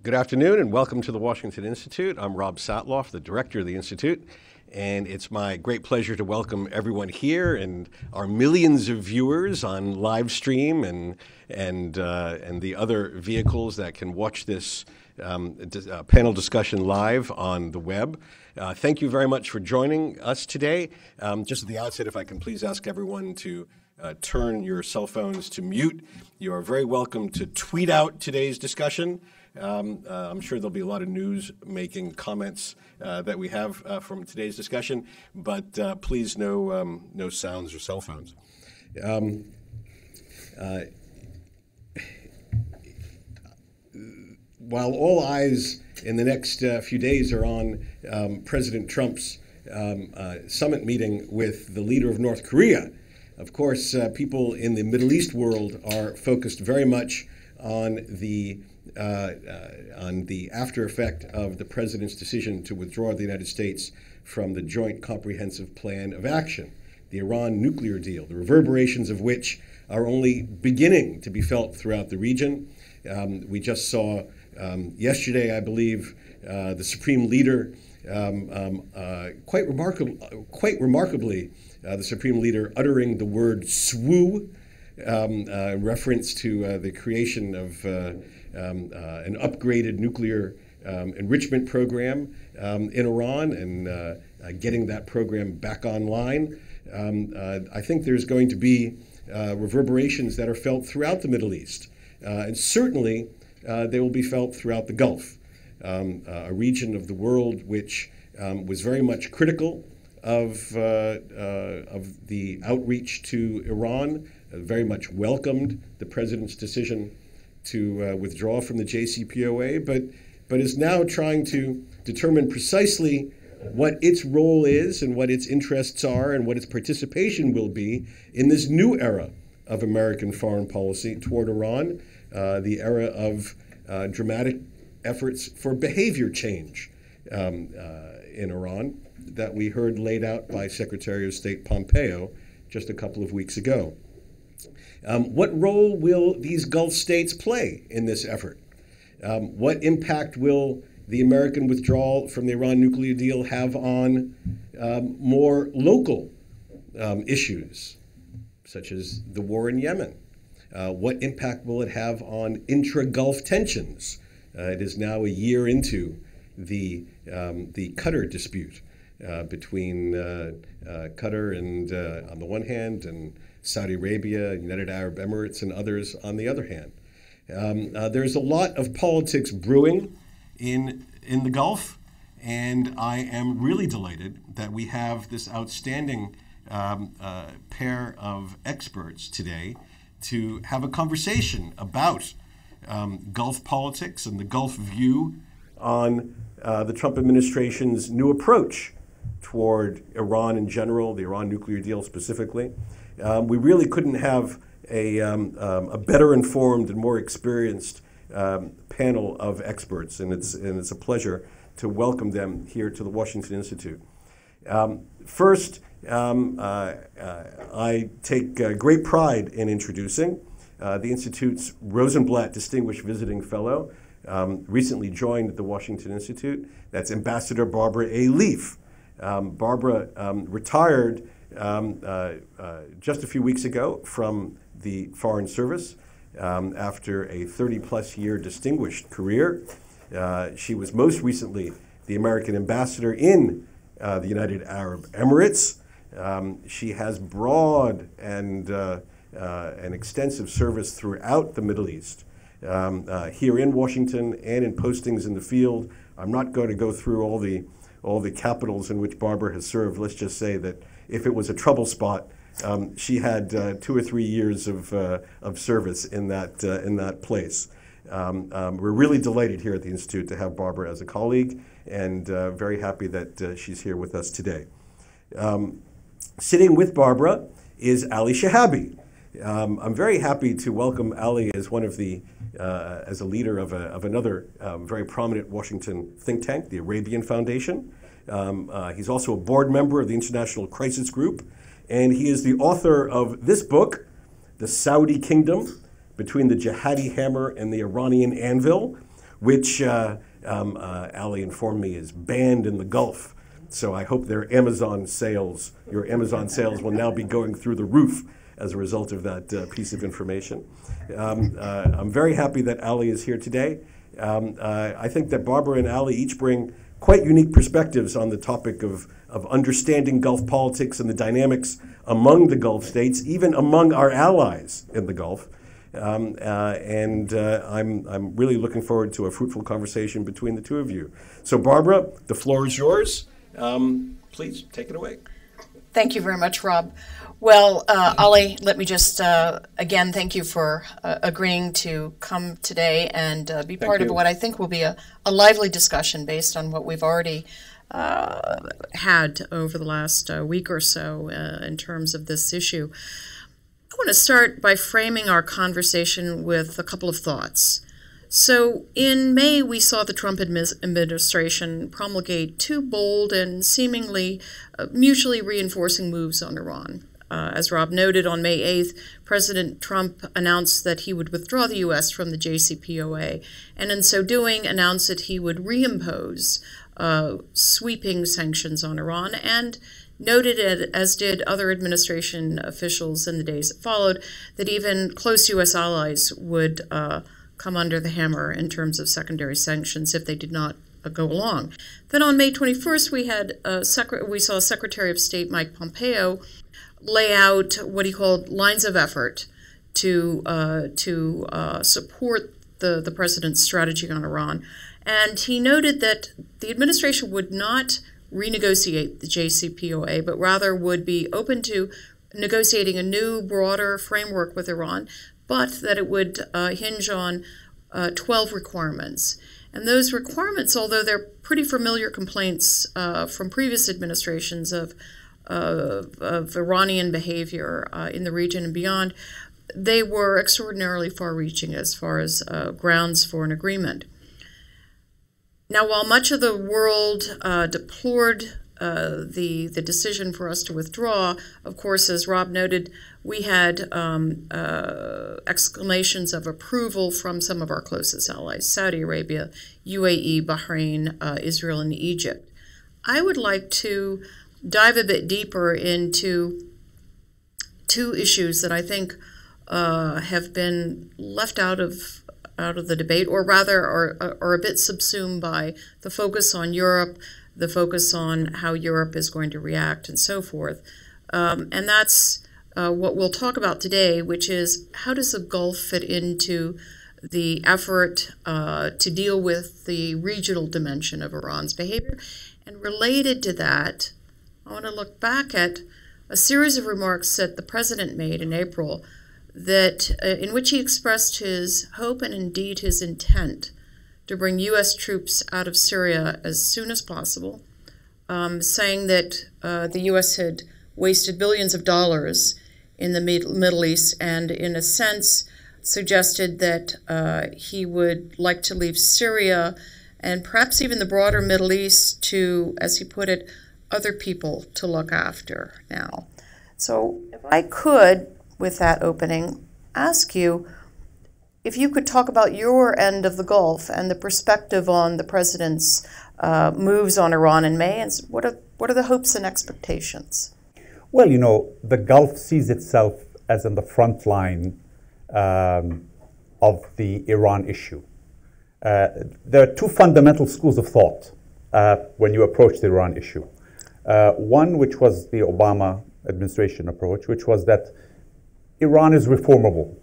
Good afternoon and welcome to the Washington Institute. I'm Rob Satloff, the director of the Institute, and it's my great pleasure to welcome everyone here and our millions of viewers on live stream and the other vehicles that can watch this panel discussion live on the web. Thank you very much for joining us today. Just at the outset, if I can please ask everyone to turn your cell phones to mute. You are very welcome to tweet out today's discussion. I'm sure there'll be a lot of news-making comments that we have from today's discussion, but please no sounds or cell phones. While all eyes in the next few days are on President Trump's summit meeting with the leader of North Korea, of course, people in the Middle East world are focused very much on the after effect of the president's decision to withdraw the United States from the Joint Comprehensive Plan of Action, the Iran nuclear deal, the reverberations of which are only beginning to be felt throughout the region. We just saw yesterday, I believe, the Supreme Leader, quite remarkably, the Supreme Leader uttering the word "swoo," in reference to the creation of an upgraded nuclear enrichment program in Iran and getting that program back online. I think there's going to be reverberations that are felt throughout the Middle East, and certainly they will be felt throughout the Gulf, a region of the world which was very much critical of the outreach to Iran, very much welcomed the president's decision to withdraw from the JCPOA, but is now trying to determine precisely what its role is and what its interests are and what its participation will be in this new era of American foreign policy toward Iran, the era of dramatic efforts for behavior change in Iran that we heard laid out by Secretary of State Pompeo just a couple of weeks ago. What role will these Gulf states play in this effort? What impact will the American withdrawal from the Iran nuclear deal have on more local issues, such as the war in Yemen? What impact will it have on intra-Gulf tensions? It is now a year into the Qatar dispute between Qatar and on the one hand and Saudi Arabia, United Arab Emirates, and others on the other hand. There's a lot of politics brewing in the Gulf, and I am really delighted that we have this outstanding pair of experts today to have a conversation about Gulf politics and the Gulf view on the Trump administration's new approach toward Iran in general, the Iran nuclear deal specifically. We really couldn't have a better informed and more experienced panel of experts, and it's a pleasure to welcome them here to the Washington Institute. First, I take great pride in introducing the Institute's Rosenblatt Distinguished Visiting Fellow, recently joined the Washington Institute. That's Ambassador Barbara A. Leaf. Barbara retired just a few weeks ago from the Foreign Service after a 30-plus year distinguished career. She was most recently the American ambassador in the United Arab Emirates. She has broad and extensive service throughout the Middle East, here in Washington and in postings in the field. I'm not going to go through all the capitals in which Barbara has served. Let's just say that if it was a trouble spot, she had 2 or 3 years of service in that place. We're really delighted here at the Institute to have Barbara as a colleague, and very happy that she's here with us today. Sitting with Barbara is Ali Shahabi. I'm very happy to welcome Ali as one of the as a leader of another very prominent Washington think tank, the Arabian Foundation. He's also a board member of the International Crisis Group, and he is the author of this book, The Saudi Kingdom, Between the Jihadi Hammer and the Iranian Anvil, which Ali informed me is banned in the Gulf. So I hope your Amazon sales will now be going through the roof as a result of that piece of information. I'm very happy that Ali is here today. I think that Barbara and Ali each bring quite unique perspectives on the topic of understanding Gulf politics and the dynamics among the Gulf states, even among our allies in the Gulf. I'm really looking forward to a fruitful conversation between the two of you. So Barbara, the floor is yours. Please take it away. Thank you very much, Rob. Well, Ali, let me just again thank you for agreeing to come today and be part of what I think will be a lively discussion based on what we've already had over the last week or so in terms of this issue. I want to start by framing our conversation with a couple of thoughts. So in May, we saw the Trump administration promulgate two bold and seemingly mutually reinforcing moves on Iran. As Rob noted, on May 8th, President Trump announced that he would withdraw the U.S. from the JCPOA, and in so doing announced that he would reimpose sweeping sanctions on Iran, and noted, as did other administration officials in the days that followed, that even close U.S. allies would come under the hammer in terms of secondary sanctions if they did not go along. Then on May 21st, we saw Secretary of State Mike Pompeo lay out what he called lines of effort to support the president's strategy on Iran. And he noted that the administration would not renegotiate the JCPOA, but rather would be open to negotiating a new, broader framework with Iran, but that it would hinge on 12 requirements. And those requirements, although they're pretty familiar complaints from previous administrations of Iranian behavior in the region and beyond, they were extraordinarily far-reaching as far as grounds for an agreement. Now, while much of the world deplored the decision for us to withdraw, of course, as Rob noted, we had exclamations of approval from some of our closest allies, Saudi Arabia, UAE, Bahrain, Israel, and Egypt. I would like to dive a bit deeper into two issues that I think have been left out of the debate, or rather are a bit subsumed by the focus on Europe, the focus on how Europe is going to react, and so forth. And that's what we'll talk about today, which is how does the Gulf fit into the effort to deal with the regional dimension of Iran's behavior. And related to that, I want to look back at a series of remarks that the president made in April that in which he expressed his hope and indeed his intent to bring U.S. troops out of Syria as soon as possible, saying that the U.S. had wasted billions of dollars in the Middle East and, in a sense, suggested that he would like to leave Syria and perhaps even the broader Middle East to, as he put it, other people to look after now. So if I could, with that opening, ask you if you could talk about your end of the Gulf and the perspective on the president's moves on Iran in May, and what are the hopes and expectations? Well, you know, the Gulf sees itself as in the front line of the Iran issue. There are two fundamental schools of thought when you approach the Iran issue. One, which was the Obama administration approach, which was that Iran is reformable.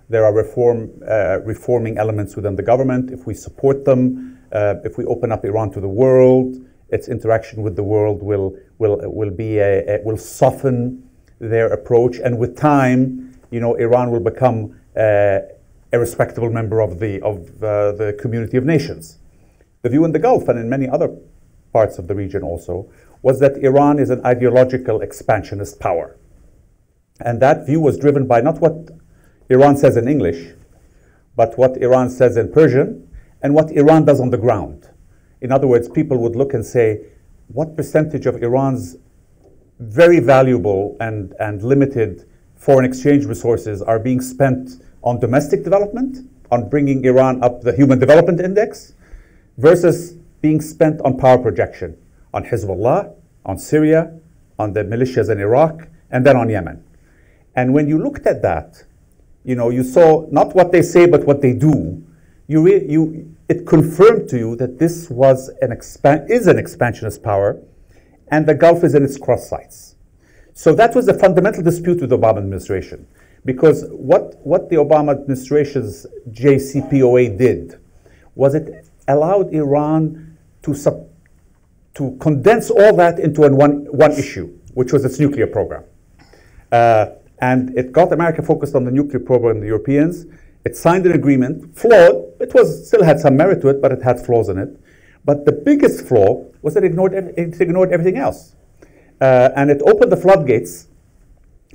There are reforming elements within the government. If we support them, if we open up Iran to the world, its interaction with the world will soften their approach, and with time, you know, Iran will become a respectable member of the community of nations. The view in the Gulf and in many other parts of the region also was that Iran is an ideological expansionist power. And that view was driven by not what Iran says in English, but what Iran says in Persian and what Iran does on the ground. In other words, people would look and say, what percentage of Iran's very valuable and limited foreign exchange resources are being spent on domestic development, on bringing Iran up the Human Development Index versus being spent on power projection, on Hezbollah, on Syria, on the militias in Iraq, and then on Yemen. And when you looked at that, you saw not what they say, but what they do. It confirmed to you that this was is an expansionist power, and the Gulf is in its cross sights. So that was the fundamental dispute with the Obama administration, because what the Obama administration's JCPOA did was it allowed Iran to condense all that into one issue, which was its nuclear program. And it got America focused on the nuclear program, the Europeans. It signed an agreement, flawed. It still had some merit to it, but it had flaws in it. But the biggest flaw was that it ignored everything else. And it opened the floodgates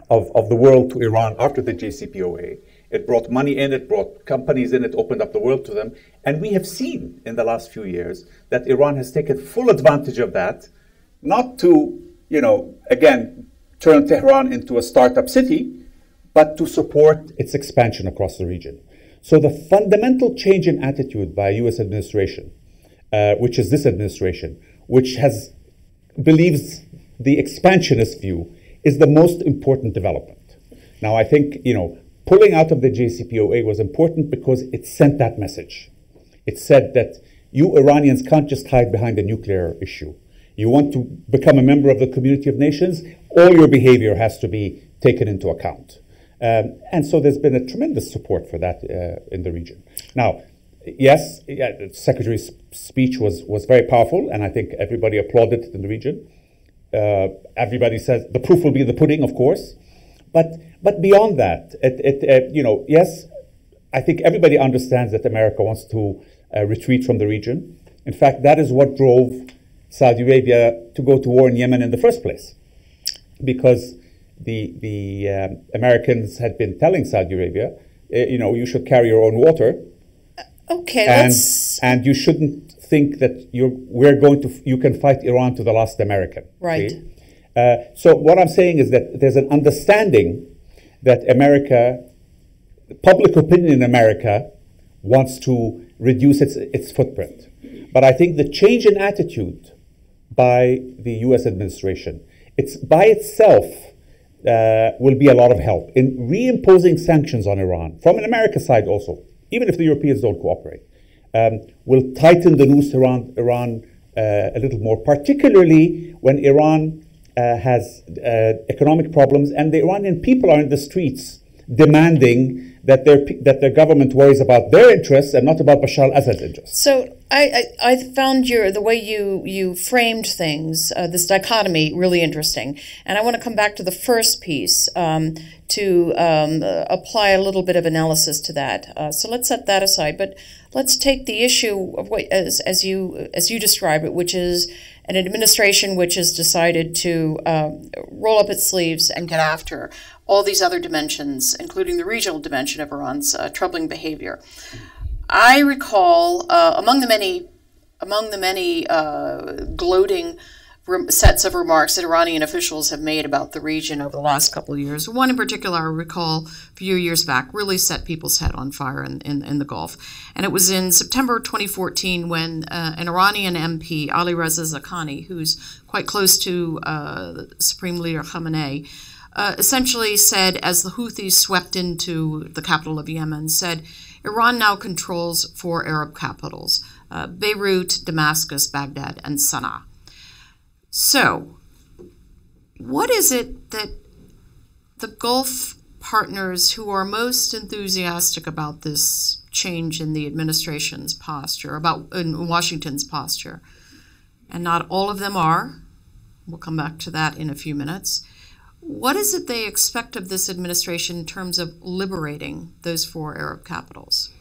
of the world to Iran after the JCPOA. It brought money in, it brought companies in, it opened up the world to them. And we have seen in the last few years that Iran has taken full advantage of that, not to, again, turn Tehran into a startup city, but to support its expansion across the region. So the fundamental change in attitude by U.S. administration, which is this administration, which believes the expansionist view, is the most important development. Now, I think, pulling out of the JCPOA was important because it sent that message. It said that you Iranians can't just hide behind the nuclear issue. You want to become a member of the community of nations, all your behavior has to be taken into account. And so there's been a tremendous support for that in the region. Now, yes, the Secretary's speech was very powerful, and I think everybody applauded it in the region. Everybody says the proof will be in the pudding, of course. But beyond that, yes, I think everybody understands that America wants to retreat from the region. In fact, that is what drove Saudi Arabia to go to war in Yemen in the first place, because the Americans had been telling Saudi Arabia, you should carry your own water. Okay, and you shouldn't think that you can fight Iran to the last American. Right. See? So what I'm saying is that there's an understanding that public opinion in America wants to reduce its footprint. But I think the change in attitude by the U.S. administration, it's by itself will be a lot of help in reimposing sanctions on Iran, from an American side also, even if the Europeans don't cooperate, will tighten the noose around Iran a little more, particularly when Iran has economic problems and the Iranian people are in the streets demanding that their government worries about their interests and not about Bashar al-Assad's interests. So I found the way you framed things, this dichotomy, really interesting. And I want to come back to the first piece to apply a little bit of analysis to that. So let's set that aside. But let's take the issue of what, as you described it, which is an administration which has decided to roll up its sleeves and get after all these other dimensions, including the regional dimension of Iran's troubling behavior. I recall among the many gloating sets of remarks that Iranian officials have made about the region over the last couple of years. One in particular I recall a few years back really set people's head on fire in the Gulf. And it was in September 2014 when an Iranian MP, Ali Reza Zaghani, who's quite close to Supreme Leader Khamenei, essentially said, as the Houthis swept into the capital of Yemen, said, Iran now controls 4 Arab capitals, Beirut, Damascus, Baghdad, and Sana'a. So, what is it that the Gulf partners who are most enthusiastic about this change in the administration's posture, in Washington's posture, and not all of them are, we'll come back to that in a few minutes, what is it they expect of this administration in terms of liberating those 4 Arab capitals?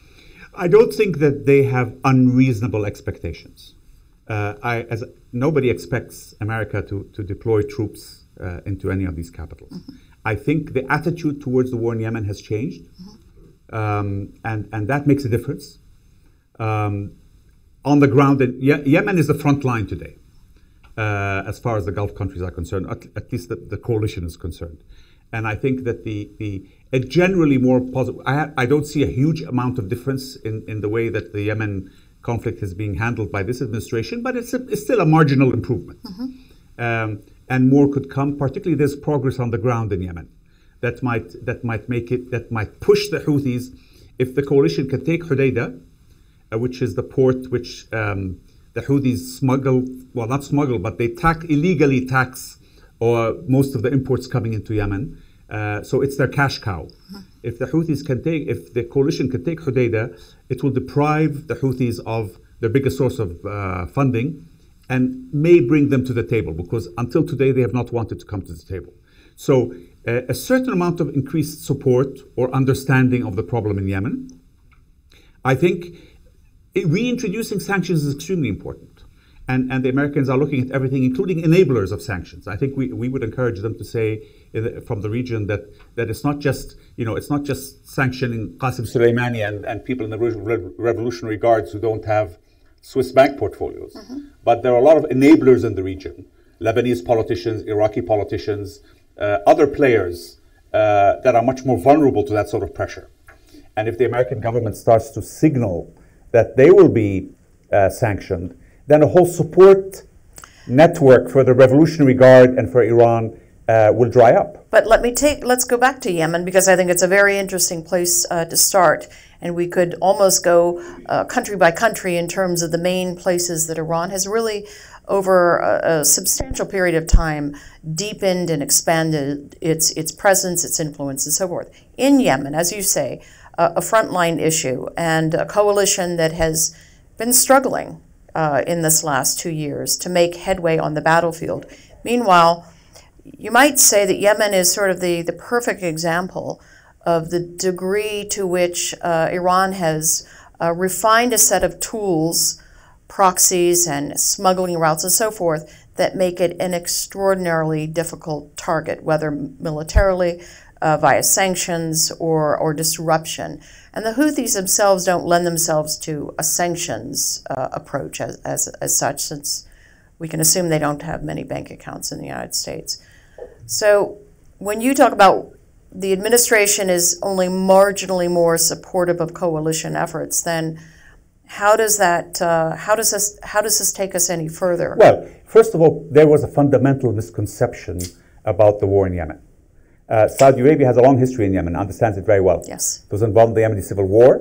I don't think that they have unreasonable expectations. Nobody expects America to deploy troops into any of these capitals. Mm-hmm. I think the attitude towards the war in Yemen has changed, mm-hmm. and that makes a difference. On the ground, Yemen is the front line today, as far as the Gulf countries are concerned, at least the coalition is concerned. And I think that a generally more positive, I don't see a huge amount of difference in the way that the Yemen conflict is being handled by this administration, but it's still a marginal improvement. And more could come, particularly there's progress on the ground in Yemen that might push the Houthis. If the coalition can take Hodeidah, which is the port which the Houthis smuggle, well, not smuggle, but they illegally tax most of the imports coming into Yemen. So it's their cash cow. If the coalition can take Hodeidah, it will deprive the Houthis of their biggest source of funding and may bring them to the table, because until today they have not wanted to come to the table. So a certain amount of increased support or understanding of the problem in Yemen. I think reintroducing sanctions is extremely important. And the Americans are looking at everything, including enablers of sanctions. I think we would encourage them to say from the region that it's not just sanctioning Qasem Soleimani and people in the Revolutionary Guards who don't have Swiss bank portfolios. But there are a lot of enablers in the region, Lebanese politicians, Iraqi politicians, other players that are much more vulnerable to that sort of pressure. And if the American government starts to signal that they will be sanctioned, then a whole support network for the Revolutionary Guard and for Iran will dry up. But let's go back to Yemen, because I think it's a very interesting place to start. And we could almost go country by country in terms of the main places that Iran has really, over a substantial period of time, deepened and expanded its presence, its influence, and so forth. In Yemen, as you say, a frontline issue and a coalition that has been struggling in this last 2 years to make headway on the battlefield. Meanwhile, you might say that Yemen is sort of the perfect example of the degree to which Iran has refined a set of tools, proxies and smuggling routes and so forth, that make it an extraordinarily difficult target, whether militarily, via sanctions or disruption. And the Houthis themselves don't lend themselves to a sanctions approach as such, since we can assume they don't have many bank accounts in the United States. So when you talk about the administration is only marginally more supportive of coalition efforts, then how does this take us any further? Well, first of all, there was a fundamental misconception about the war in Yemen. Saudi Arabia has a long history in Yemen, understands it very well. Yes. It was involved in the Yemeni civil war,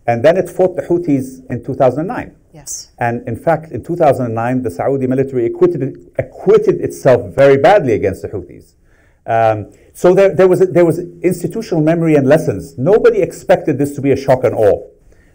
and then it fought the Houthis in 2009. Yes. And in fact, in 2009, the Saudi military acquitted itself very badly against the Houthis. So there was institutional memory and lessons. Nobody expected this to be a shock and awe.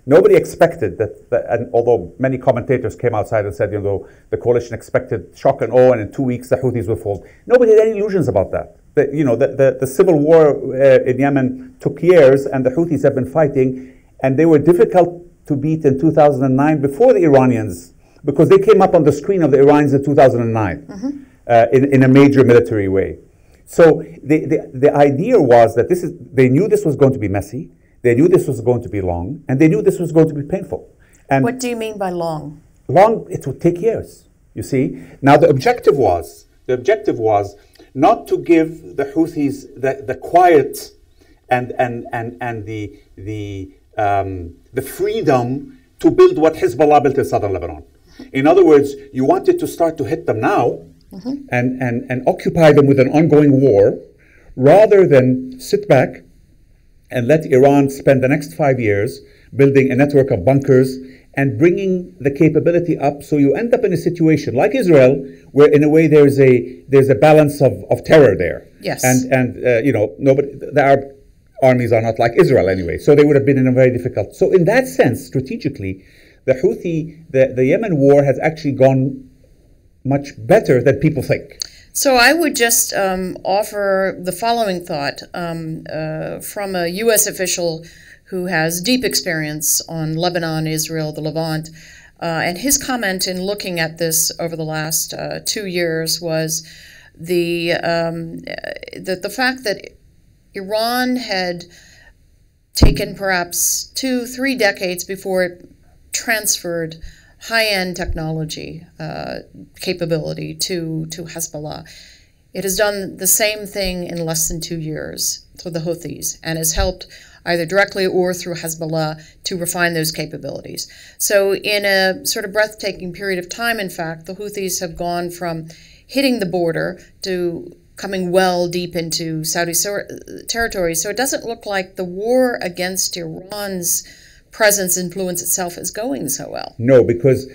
Nobody expected that, and although many commentators came outside and said, the coalition expected shock and awe, and in 2 weeks the Houthis will fall. Nobody had any illusions about that. The civil war in Yemen took years, and the Houthis have been fighting, and they were difficult to beat in 2009 before the Iranians, because they came up on the screen of the Iranians in 2009 in a major military way. So the idea was that they knew this was going to be messy, they knew this was going to be long, and they knew this was going to be painful. And what do you mean by long? Long, it would take years, you see. Now the objective was not to give the Houthis the quiet and the freedom to build what Hezbollah built in southern Lebanon. In other words, you wanted to start to hit them now and occupy them with an ongoing war, rather than sit back and let Iran spend the next 5 years building a network of bunkers and bringing the capability up, so you end up in a situation like Israel, where in a way there's a balance of terror there. Yes. And the Arab armies are not like Israel anyway, so they would have been in a very difficult. So in that sense, strategically, the Yemen war has actually gone much better than people think. So I would just offer the following thought from a U.S. official who has deep experience on Lebanon, Israel, the Levant, and his comment in looking at this over the last 2 years was the fact that Iran had taken perhaps 2-3 decades before it transferred high-end technology capability to Hezbollah. It has done the same thing in less than 2 years for the Houthis and has helped either directly or through Hezbollah to refine those capabilities. So in a sort of breathtaking period of time, in fact, the Houthis have gone from hitting the border to coming well deep into Saudi territory. So it doesn't look like the war against Iran's presence, influence itself is going so well. No, because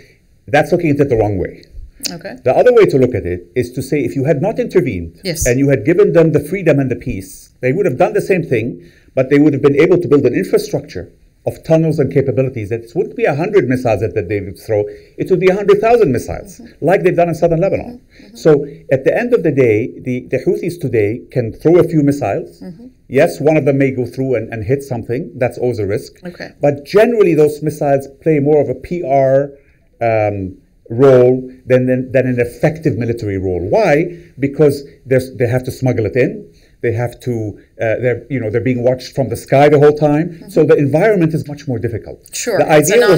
that's looking at it the wrong way. Okay. The other way to look at it is to say if you had not intervened and you had given them the freedom and the peace, they would have done the same thing, but they would have been able to build an infrastructure of tunnels and capabilities that it wouldn't be 100 missiles that they would throw, it would be 100,000 missiles, like they've done in southern Lebanon. So at the end of the day, the Houthis today can throw a few missiles. Yes, one of them may go through and hit something. That's always a risk. Okay. But generally, those missiles play more of a PR role than an effective military role. Why? Because they have to smuggle it in. They have to. They're being watched from the sky the whole time. So the environment is much more difficult. Sure. The idea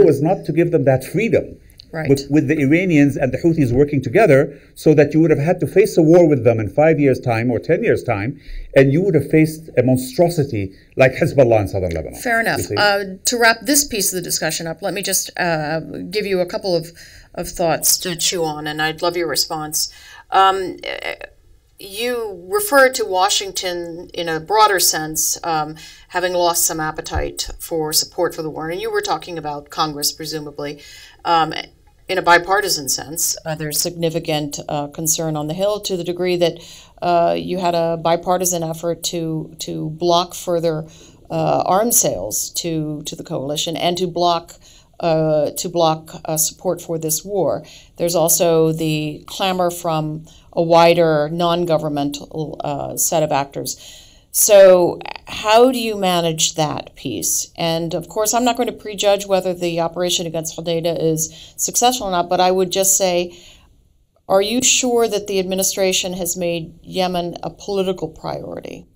was not to give them that freedom. Right. With the Iranians and the Houthis working together, so that you would have had to face a war with them in 5 years' time or 10 years' time, and you would have faced a monstrosity like Hezbollah in southern Lebanon. Fair enough. To wrap this piece of the discussion up, let me just give you a couple of thoughts to chew on, and I'd love your response. You referred to Washington in a broader sense having lost some appetite for support for the war, and you were talking about Congress, presumably. In a bipartisan sense, there's significant concern on the Hill to the degree that you had a bipartisan effort to block further arms sales to the coalition and to block support for this war. There's also the clamor from a wider non-governmental set of actors. So how do you manage that piece? And of course, I'm not going to prejudge whether the operation against Hodeidah is successful or not, but I would just say, are you sure that the administration has made Yemen a political priority?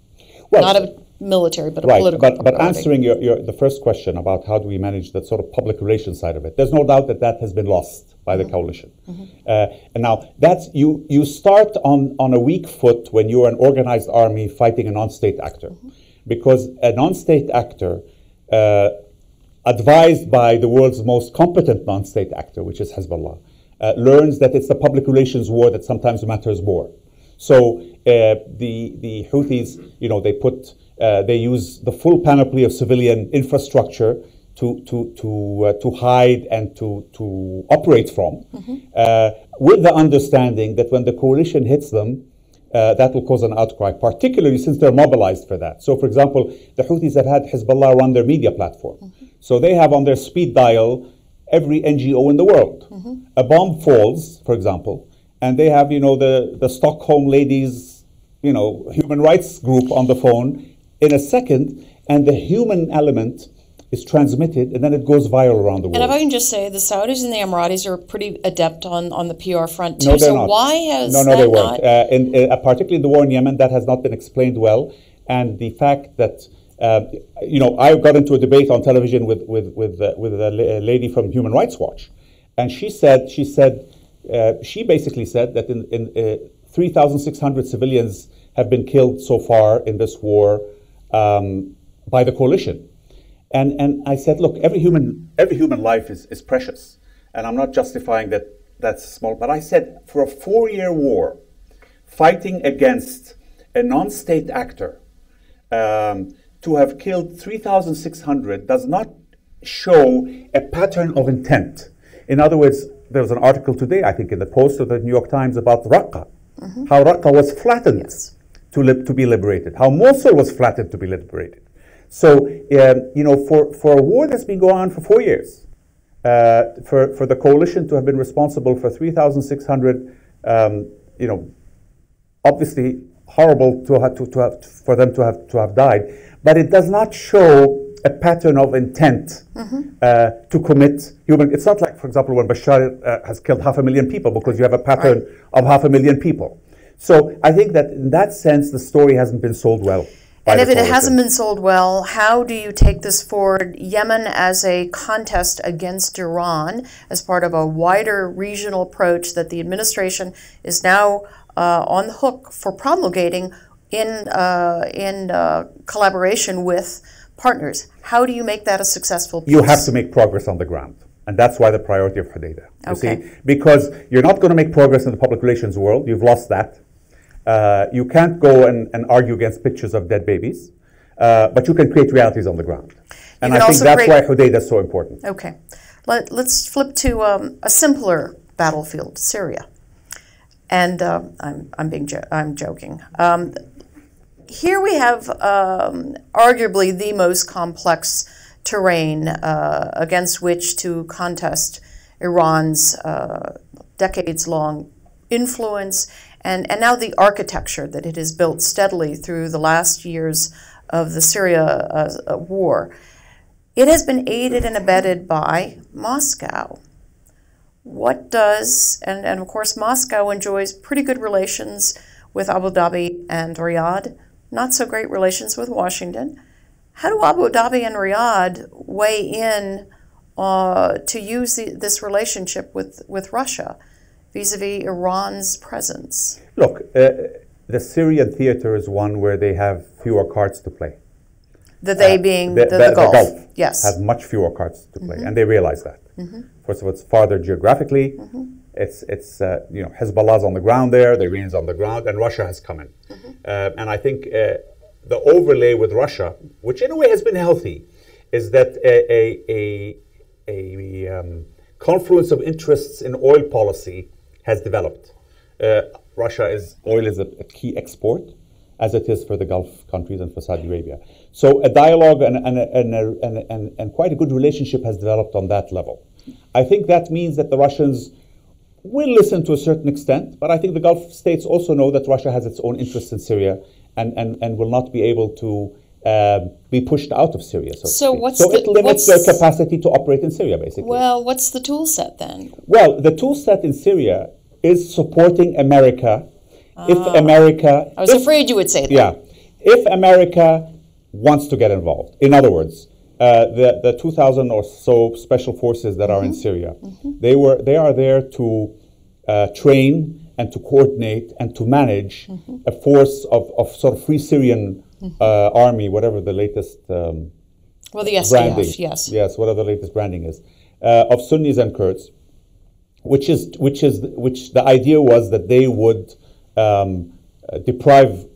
Well, not a military, but a political priority. But answering the first question about how do we manage that sort of public relations side of it, there's no doubt that has been lost by the coalition. And now that's you start on a weak foot when you're an organized army fighting a non-state actor, because a non-state actor advised by the world's most competent non-state actor, which is Hezbollah, learns that it's the public relations war that sometimes matters more. So the Houthis, they use the full panoply of civilian infrastructure to hide and to operate from, with the understanding that when the coalition hits them, that will cause an outcry, particularly since they're mobilized for that. So, for example, the Houthis have had Hezbollah run their media platform. So they have on their speed dial every NGO in the world. A bomb falls, for example, and they have, the Stockholm ladies, human rights group on the phone in a second, and the human element is transmitted, and then it goes viral around the world. And if I can just say, the Saudis and the Emiratis are pretty adept on the PR front, too. No, they're so not. Why has no, they weren't. Particularly the war in Yemen, that has not been explained well. And the fact that, I got into a debate on television with a lady from Human Rights Watch. And she basically said that in 3,600 civilians have been killed so far in this war by the coalition. And I said, look, every human life is precious, and I'm not justifying that's small. But I said, for a 4-year war, fighting against a non-state actor, to have killed 3,600 does not show a pattern of intent. In other words, there was an article today, I think, in the Post of the New York Times about Raqqa, how Raqqa was flattened to be liberated, how Mosul was flattened to be liberated. So, for a war that's been going on for 4 years, for the coalition to have been responsible for 3,600, obviously horrible for them to have died, but it does not show a pattern of intent to commit human. It's not like, for example, when Bashar has killed 500,000 people, because you have a pattern of 500,000 people. So I think that in that sense, the story hasn't been sold well. And if it hasn't been sold well, how do you take this forward? Yemen as a contest against Iran as part of a wider regional approach that the administration is now on the hook for promulgating in collaboration with partners. How do you make that a successful peace? You have to make progress on the ground. And that's why the priority of Hodeidah. You Okay. see? Because you're not going to make progress in the public relations world. You've lost that. You can't go and argue against pictures of dead babies. But you can create realities on the ground. And I think that's why Hodeidah is so important. Okay. Let's flip to a simpler battlefield, Syria. And I'm joking. Here we have arguably the most complex terrain against which to contest Iran's decades-long influence and now the architecture that it has built steadily through the last years of the Syria war. It has been aided and abetted by Moscow. What does, and of course Moscow enjoys pretty good relations with Abu Dhabi and Riyadh, not so great relations with Washington. How do Abu Dhabi and Riyadh weigh in to use this relationship with Russia vis-a-vis Iran's presence? Look, the Syrian theater is one where they have fewer cards to play. Being the Gulf. Yes. Have much fewer cards to play, and they realize that. First of all, it's farther geographically. It's Hezbollah's on the ground there, the Iranians on the ground, and Russia has come in. And I think the overlay with Russia, which in a way has been healthy, is that a confluence of interests in oil policy has developed. Oil is a key export, as it is for the Gulf countries and for Saudi Arabia. So a dialogue and quite a good relationship has developed on that level. I think that means that the Russians will listen to a certain extent, but I think the Gulf states also know that Russia has its own interests in Syria and will not be able to be pushed out of Syria. So it limits their capacity to operate in Syria, basically. Well, what's the tool set then? Well, the tool set in Syria is supporting America. If America... I was afraid you would say that. Yeah. If America wants to get involved. In other words, the 2,000 or so special forces that are in Syria, they are there to train and to coordinate and to manage a force of sort of Free Syrian army, whatever the latest the SDF, branding. yes. Yes, whatever the latest branding is, of Sunnis and Kurds, which the idea was that they would deprive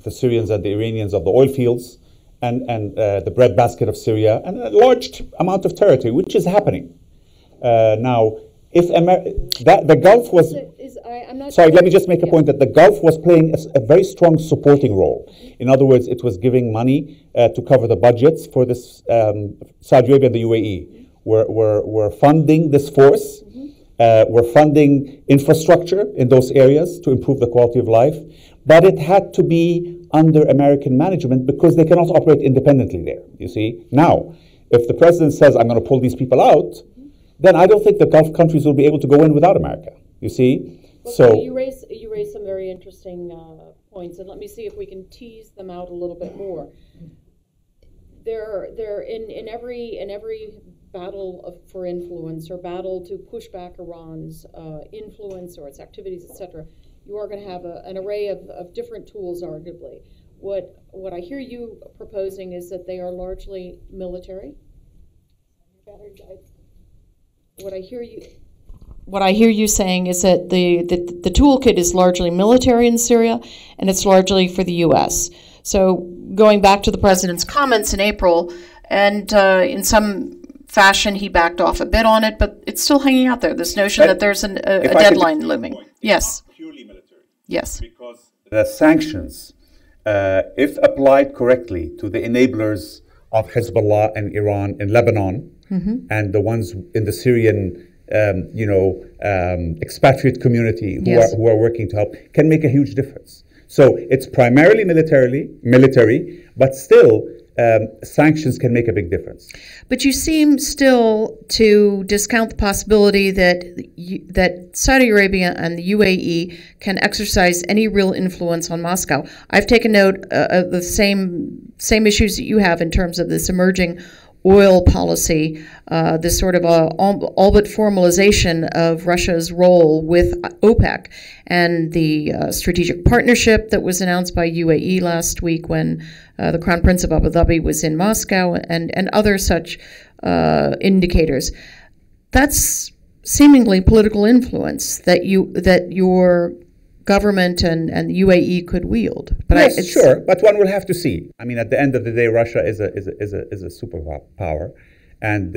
the Syrians and the Iranians of the oil fields and the breadbasket of Syria and a large amount of territory, which is happening. Now, if the Gulf was... Sorry, let me just make a point that the Gulf was playing a very strong supporting role. In other words, it was giving money to cover the budgets for this Saudi Arabia and the UAE. We're funding this force. We're funding infrastructure in those areas to improve the quality of life. But it had to be under American management because they cannot operate independently there, you see. Now, if the president says, I'm going to pull these people out, then I don't think the Gulf countries will be able to go in without America, you see. Well, so you raise some very interesting points, and let me see if we can tease them out a little bit more. They're in every battle for influence or battle to push back Iran's influence or its activities, etc. You are going to have an array of different tools, arguably. What I hear you proposing is that they are largely military. What I hear you saying is that the toolkit is largely military in Syria, and it's largely for the U.S. So going back to the president's comments in April, and in some fashion he backed off a bit on it, but it's still hanging out there, this notion that there's a deadline looming. Yes. Purely military. Yes. Because the sanctions, if applied correctly to the enablers of Hezbollah and Iran in Lebanon, and the ones in the Syrian expatriate community who are working to help, can make a huge difference. So it's primarily military, but still sanctions can make a big difference. But you seem still to discount the possibility that Saudi Arabia and the UAE can exercise any real influence on Moscow. I've taken note of the same issues that you have in terms of this emerging oil policy, this sort of all but formalization of Russia's role with OPEC, and the strategic partnership that was announced by UAE last week when the Crown Prince of Abu Dhabi was in Moscow, and other such indicators. That's seemingly political influence that your government and UAE could wield. But yes, sure, but one will have to see. I mean, at the end of the day, Russia is a superpower, and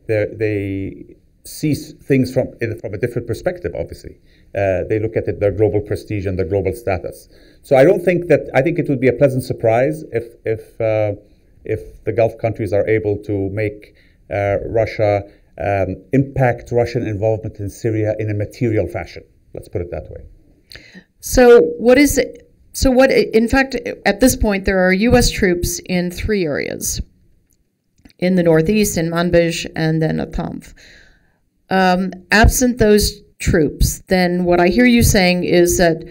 they see things from a different perspective. Obviously, they look at their global prestige and their global status. So I think it would be a pleasant surprise if the Gulf countries are able to make Russia impact Russian involvement in Syria in a material fashion. Let's put it that way. So what is it? So what? In fact, at this point, there are U.S. troops in 3 areas: in the northeast, in Manbij, and then Atamf. Absent those troops, then what I hear you saying is that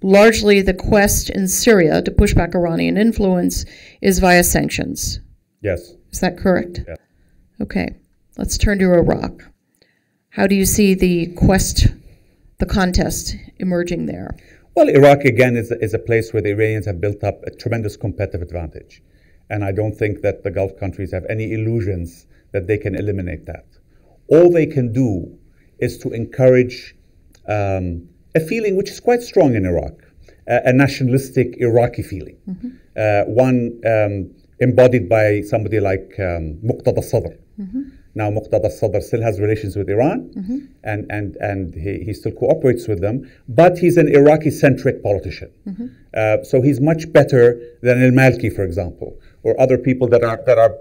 largely the quest in Syria to push back Iranian influence is via sanctions. Yes. Is that correct? Yeah. Okay. Let's turn to Iraq. How do you see the contest emerging there? Well, Iraq, again, is a place where the Iranians have built up a tremendous competitive advantage. And I don't think that the Gulf countries have any illusions that they can eliminate that. All they can do is to encourage a feeling which is quite strong in Iraq, a nationalistic Iraqi feeling. One embodied by somebody like Muqtada Sadr. Now, Muqtada Sadr still has relations with Iran, and he still cooperates with them, but he's an Iraqi-centric politician. So he's much better than al-Maliki, for example, or other people that are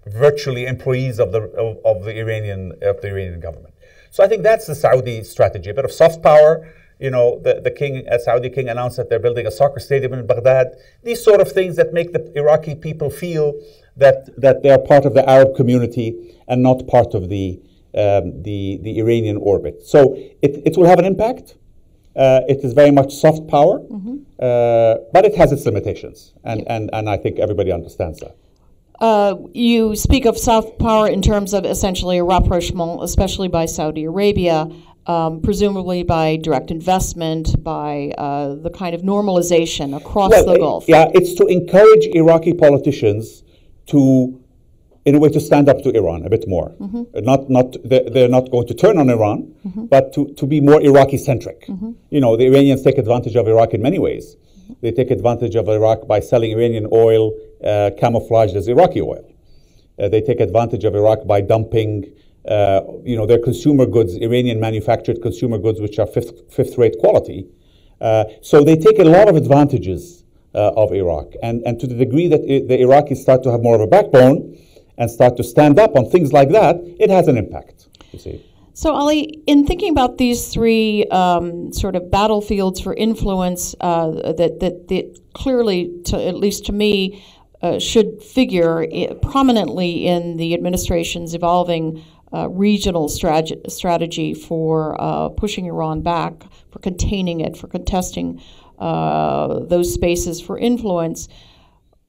virtually employees of the Iranian government. So I think that's the Saudi strategy, a bit of soft power. You know, the Saudi king announced that they're building a soccer stadium in Baghdad. These sort of things that make the Iraqi people feel that they are part of the Arab community and not part of the Iranian orbit. So it will have an impact. It is very much soft power, but it has its limitations, and I think everybody understands that. You speak of soft power in terms of essentially a rapprochement, especially by Saudi Arabia, presumably by direct investment, by the kind of normalization across the Gulf. Yeah, it's to encourage Iraqi politicians to, in a way, to stand up to Iran a bit more. They're not going to turn on Iran, but to be more Iraqi-centric. You know, the Iranians take advantage of Iraq in many ways. They take advantage of Iraq by selling Iranian oil camouflaged as Iraqi oil. They take advantage of Iraq by dumping their consumer goods, Iranian manufactured consumer goods, which are fifth-rate quality. So they take a lot of advantages of Iraq. And to the degree that the Iraqis start to have more of a backbone and start to stand up on things like that, it has an impact, you see. So, Ali, in thinking about these 3 sort of battlefields for influence that clearly, at least to me, should figure prominently in the administration's evolving regional strategy for pushing Iran back, for containing it, for contesting those spaces for influence.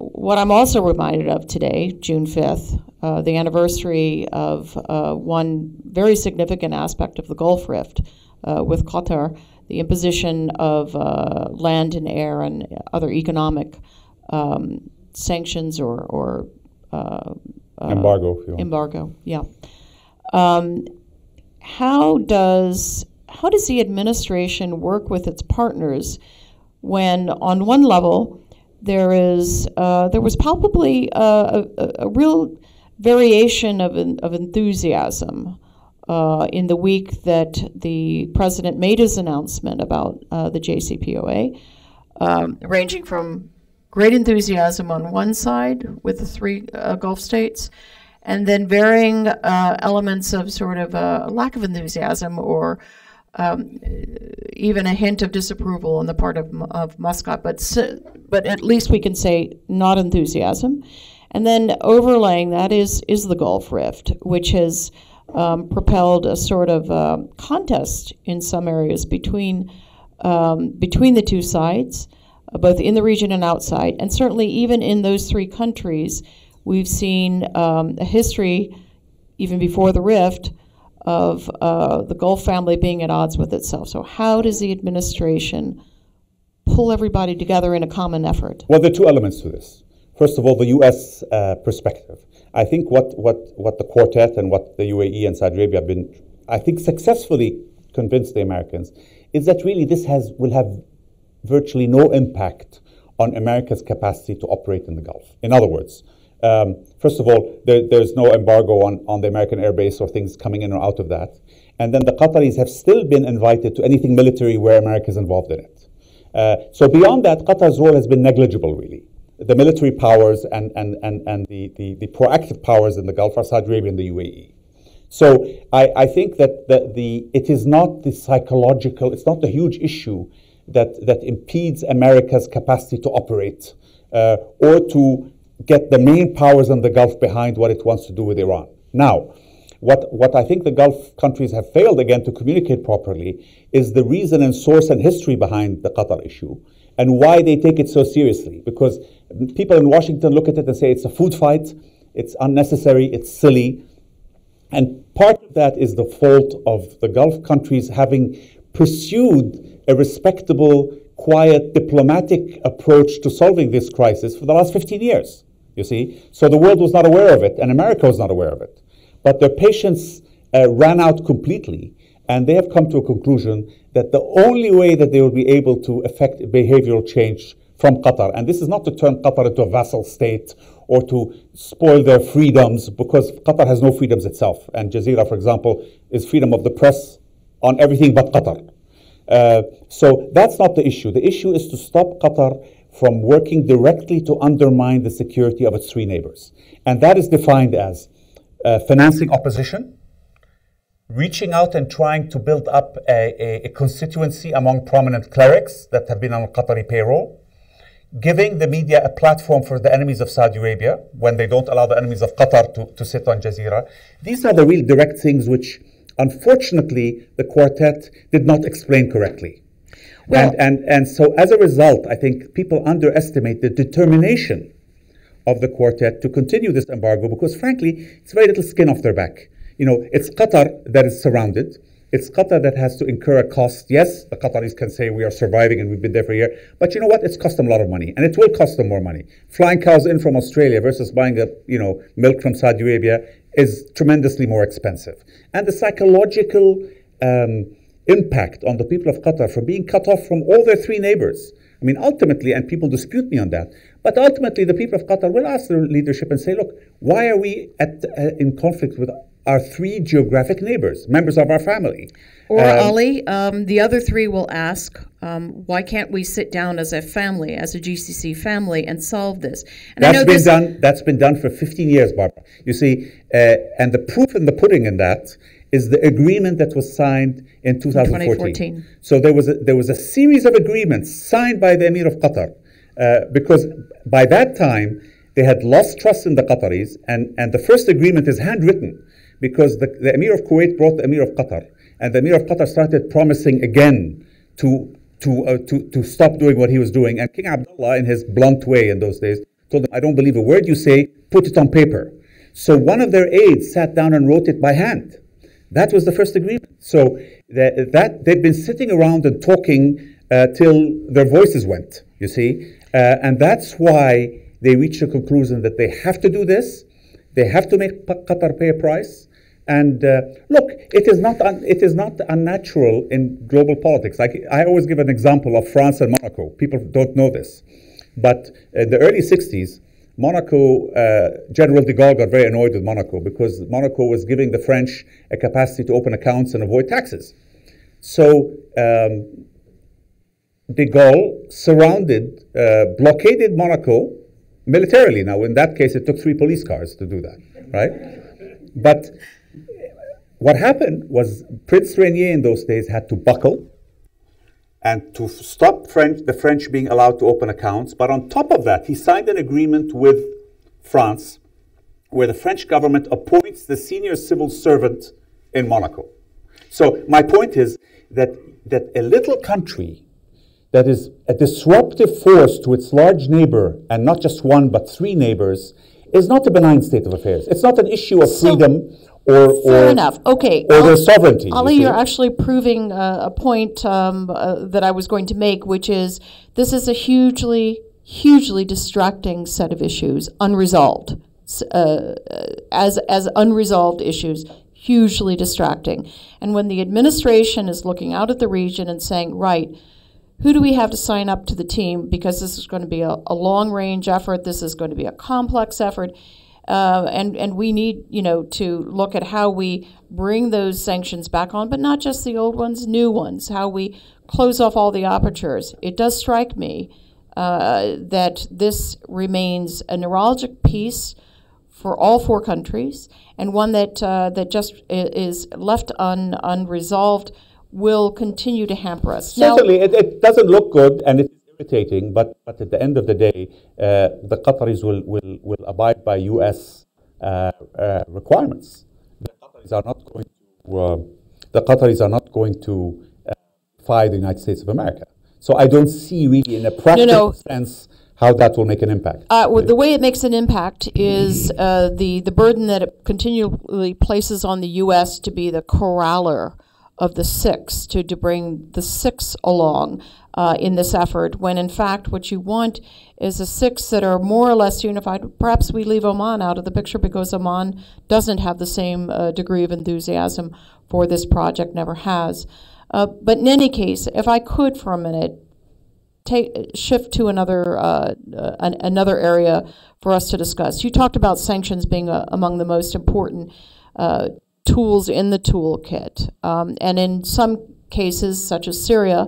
What I'm also reminded of today, June 5th, the anniversary of one very significant aspect of the Gulf Rift with Qatar, the imposition of land and air and other economic sanctions or embargo. If you want. Embargo, yeah. How does the administration work with its partners when, on one level, there was palpably a real variation of enthusiasm in the week that the president made his announcement about the JCPOA, ranging from great enthusiasm on one side with the 3 Gulf states, and then varying elements of sort of a lack of enthusiasm or even a hint of disapproval on the part of Muscat, but at least we can say not enthusiasm. And then overlaying that is the Gulf Rift, which has propelled a sort of contest in some areas between the 2 sides, both in the region and outside, and certainly even in those 3 countries We've seen a history, even before the rift, of the Gulf family being at odds with itself. So how does the administration pull everybody together in a common effort? Well, there are two elements to this. First of all, the U.S. Perspective. I think what the Quartet and what the UAE and Saudi Arabia have been, I think, successfully convinced the Americans, is that really this will have virtually no impact on America's capacity to operate in the Gulf. In other words, first of all, there's no embargo on the American airbase or things coming in or out of that. And then the Qataris have still been invited to anything military where America is involved in it. So beyond that, Qatar's role has been negligible, really. The military powers and the proactive powers in the Gulf are Saudi Arabia and the UAE. So I think that it is not the psychological, it's not the huge issue that impedes America's capacity to operate or to get the main powers in the Gulf behind what it wants to do with Iran. Now, what I think the Gulf countries have failed again to communicate properly is the reason and source and history behind the Qatar issue and why they take it so seriously. Because people in Washington look at it and say it's a food fight, it's unnecessary, it's silly. And part of that is the fault of the Gulf countries having pursued a respectable, quiet, diplomatic approach to solving this crisis for the last 15 years, you see. So the world was not aware of it, and America was not aware of it. But their patience ran out completely, and they have come to a conclusion that the only way that they will be able to effect behavioral change from Qatar, and this is not to turn Qatar into a vassal state or to spoil their freedoms, because Qatar has no freedoms itself. And Jazeera, for example, is freedom of the press on everything but Qatar. So that's not the issue. The issue is to stop Qatar from working directly to undermine the security of its three neighbors. And that is defined as financing opposition, reaching out and trying to build up a constituency among prominent clerics that have been on Qatari payroll, giving the media a platform for the enemies of Saudi Arabia when they don't allow the enemies of Qatar to sit on Jazeera. These are the real direct things which, unfortunately, the Quartet did not explain correctly. Well, and so as a result, I think people underestimate the determination of the Quartet to continue this embargo because, frankly, it's very little skin off their back. You know, it's Qatar that is surrounded. It's Qatar that has to incur a cost. Yes, the Qataris can say we are surviving and we've been there for a year. But you know what? It's cost them a lot of money. And it will cost them more money. Flying cows in from Australia versus buying milk from Saudi Arabia is tremendously more expensive. And the psychological impact on the people of Qatar from being cut off from all their three neighbors. I mean, ultimately, and people dispute me on that, but ultimately the people of Qatar will ask their leadership and say, look, why are we in conflict with our three geographic neighbors, members of our family? Or, Ali, the other three will ask, why can't we sit down as a family, as a GCC family, and solve this? And that's been done for 15 years, Barbara. You see, and the proof in the pudding in that is the agreement that was signed in 2014. So there was a series of agreements signed by the Emir of Qatar, because by that time they had lost trust in the Qataris, and the first agreement is handwritten because the Emir of Kuwait brought the Emir of Qatar, and the Emir of Qatar started promising again to stop doing what he was doing. And King Abdullah, in his blunt way in those days, told him, I don't believe a word you say, put it on paper. So one of their aides sat down and wrote it by hand. That was the first agreement. So that they've been sitting around and talking till their voices went, you see. And that's why they reached a conclusion that they have to do this. They have to make Qatar pay a price. And look, it is not unnatural in global politics. I always give an example of France and Monaco. People don't know this. But in the early 60s, Monaco, General de Gaulle got very annoyed with Monaco because Monaco was giving the French a capacity to open accounts and avoid taxes. So de Gaulle blockaded Monaco militarily. Now, in that case, it took 3 police cars to do that, right? But what happened was Prince Rainier in those days had to buckle and to stop the French being allowed to open accounts. But on top of that, he signed an agreement with France where the French government appoints the senior civil servant in Monaco. So my point is that a little country that is a disruptive force to its large neighbor, and not just one but 3 neighbors, is not a benign state of affairs. It's not an issue of freedom or fair enough. Okay. Or their sovereignty. Ali, you're actually proving a point that I was going to make, which is this is a hugely distracting set of issues, unresolved. As unresolved issues, hugely distracting. And when the administration is looking out at the region and saying, right, who do we have to sign up to the team? Because this is going to be a long-range effort. This is going to be a complex effort. And we need, to look at how we bring those sanctions back on, but not just the old ones, new ones, how we close off all the apertures. It does strike me that this remains a neuralgic piece for all four countries, and one that just is left unresolved will continue to hamper us. Certainly, it doesn't look good, and it's irritating, but at the end of the day, the Qataris will abide by U.S. requirements. The Qataris are not going to defy the United States of America. So I don't see really in a practical sense how that will make an impact. The way it makes an impact is the burden that it continually places on the U.S. to be the corraller of the six, to bring the six along in this effort, when in fact what you want is the six that are more or less unified. Perhaps we leave Oman out of the picture because Oman doesn't have the same degree of enthusiasm for this project, never has. But in any case, if I could for a minute, shift to another area for us to discuss. You talked about sanctions being among the most important tools in the toolkit. And in some cases, such as Syria,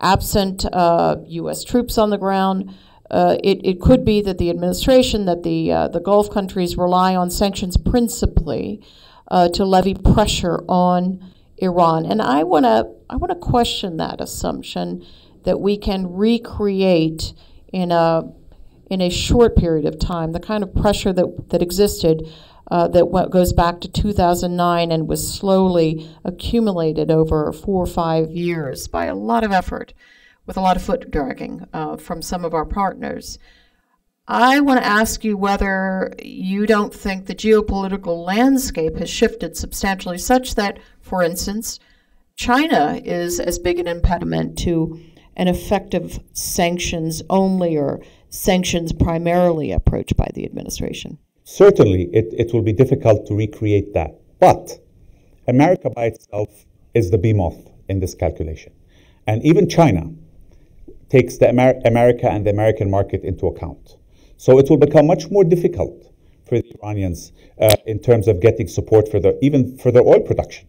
absent U.S. troops on the ground, it could be that the administration, that the Gulf countries rely on sanctions principally to levy pressure on Iran. And I want to question that assumption that we can recreate in a short period of time the kind of pressure that existed that goes back to 2009 and was slowly accumulated over 4 or 5 years by a lot of effort, with a lot of foot dragging from some of our partners. I want to ask you whether you don't think the geopolitical landscape has shifted substantially such that, for instance, China is as big an impediment to an effective sanctions only or sanctions primarily approach by the administration. Certainly, it will be difficult to recreate that. But America by itself is the behemoth in this calculation. And even China takes the America and the American market into account. So it will become much more difficult for the Iranians in terms of getting support even for their oil production,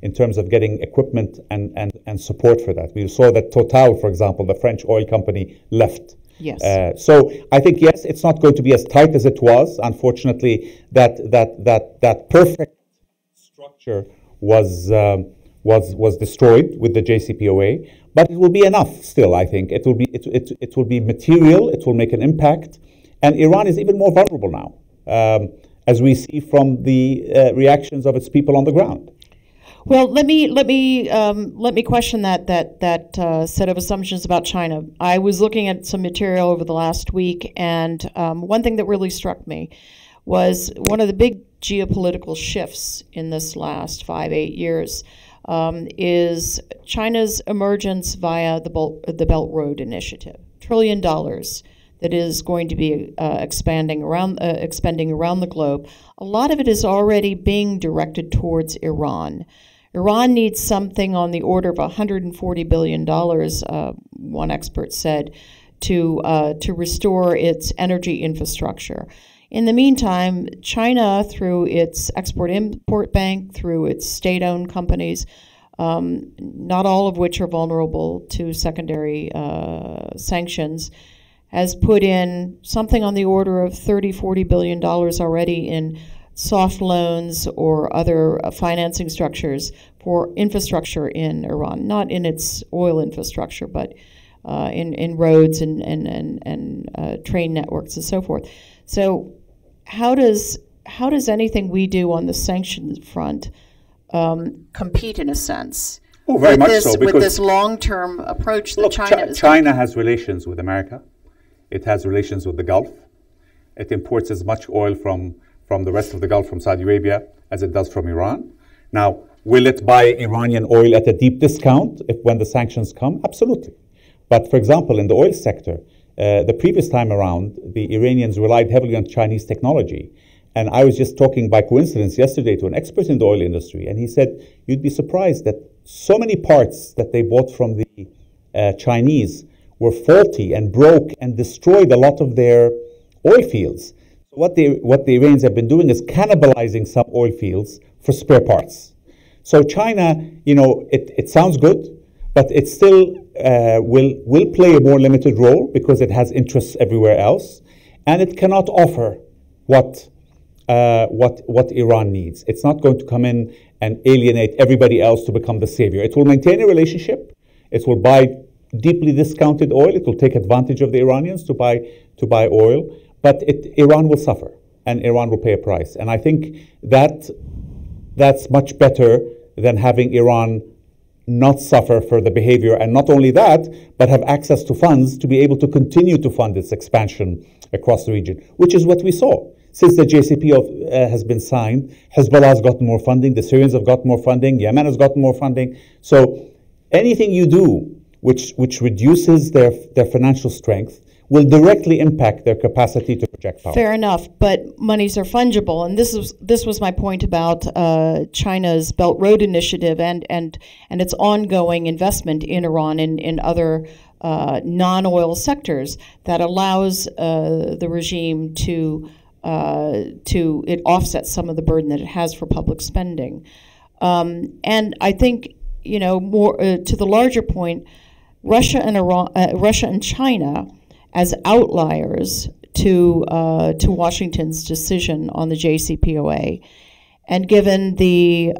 in terms of getting equipment and support for that. We saw that Total, for example, the French oil company, left. Yes. So I think, yes, it's not going to be as tight as it was. Unfortunately, that perfect structure was destroyed with the JCPOA, but it will be enough still, I think. It will be material, it will make an impact, and Iran is even more vulnerable now, as we see from the reactions of its people on the ground. Well, let me question that set of assumptions about China. I was looking at some material over the last week, and one thing that really struck me was one of the big geopolitical shifts in this last 5-8 years is China's emergence via the Belt Road Initiative, $1 trillion that is going to be expending around the globe. A lot of it is already being directed towards Iran. Iran needs something on the order of $140 billion, one expert said, to restore its energy infrastructure. In the meantime, China, through its Export-Import Bank, through its state-owned companies, not all of which are vulnerable to secondary sanctions, has put in something on the order of $30-40 billion already in soft loans or other financing structures for infrastructure in Iran, not in its oil infrastructure, but in roads and train networks and so forth. So how does anything we do on the sanctions front compete in a sense very much so, with this long-term approach that China is China has relations with America. It has relations with the Gulf. It imports as much oil from the rest of the Gulf, from Saudi Arabia, as it does from Iran. Now, will it buy Iranian oil at a deep discount when the sanctions come? Absolutely. But for example, in the oil sector, the previous time around, the Iranians relied heavily on Chinese technology. And I was just talking by coincidence yesterday to an expert in the oil industry, and he said, you'd be surprised that so many parts that they bought from the Chinese were faulty and broke and destroyed a lot of their oil fields. So what the Iranians have been doing is cannibalizing some oil fields for spare parts. So China, it sounds good, but it still will play a more limited role because it has interests everywhere else, and it cannot offer what Iran needs. It's not going to come in and alienate everybody else to become the savior. It will maintain a relationship. It will buy deeply discounted oil. It will take advantage of the Iranians to buy oil, but Iran will suffer, and Iran will pay a price. And I think that's much better than having Iran not suffer for the behavior, and not only that, but have access to funds to be able to continue to fund its expansion across the region, which is what we saw. Since the JCPOA has been signed, Hezbollah has gotten more funding, the Syrians have gotten more funding, Yemen has gotten more funding. So anything you do which reduces their financial strength will directly impact their capacity to project power. Fair enough, but monies are fungible, and this was my point about China's Belt Road Initiative and its ongoing investment in Iran and in other non-oil sectors that allows the regime to it offsets some of the burden that it has for public spending. And I think, more to the larger point, Russia and China as outliers to Washington's decision on the JCPOA, and given the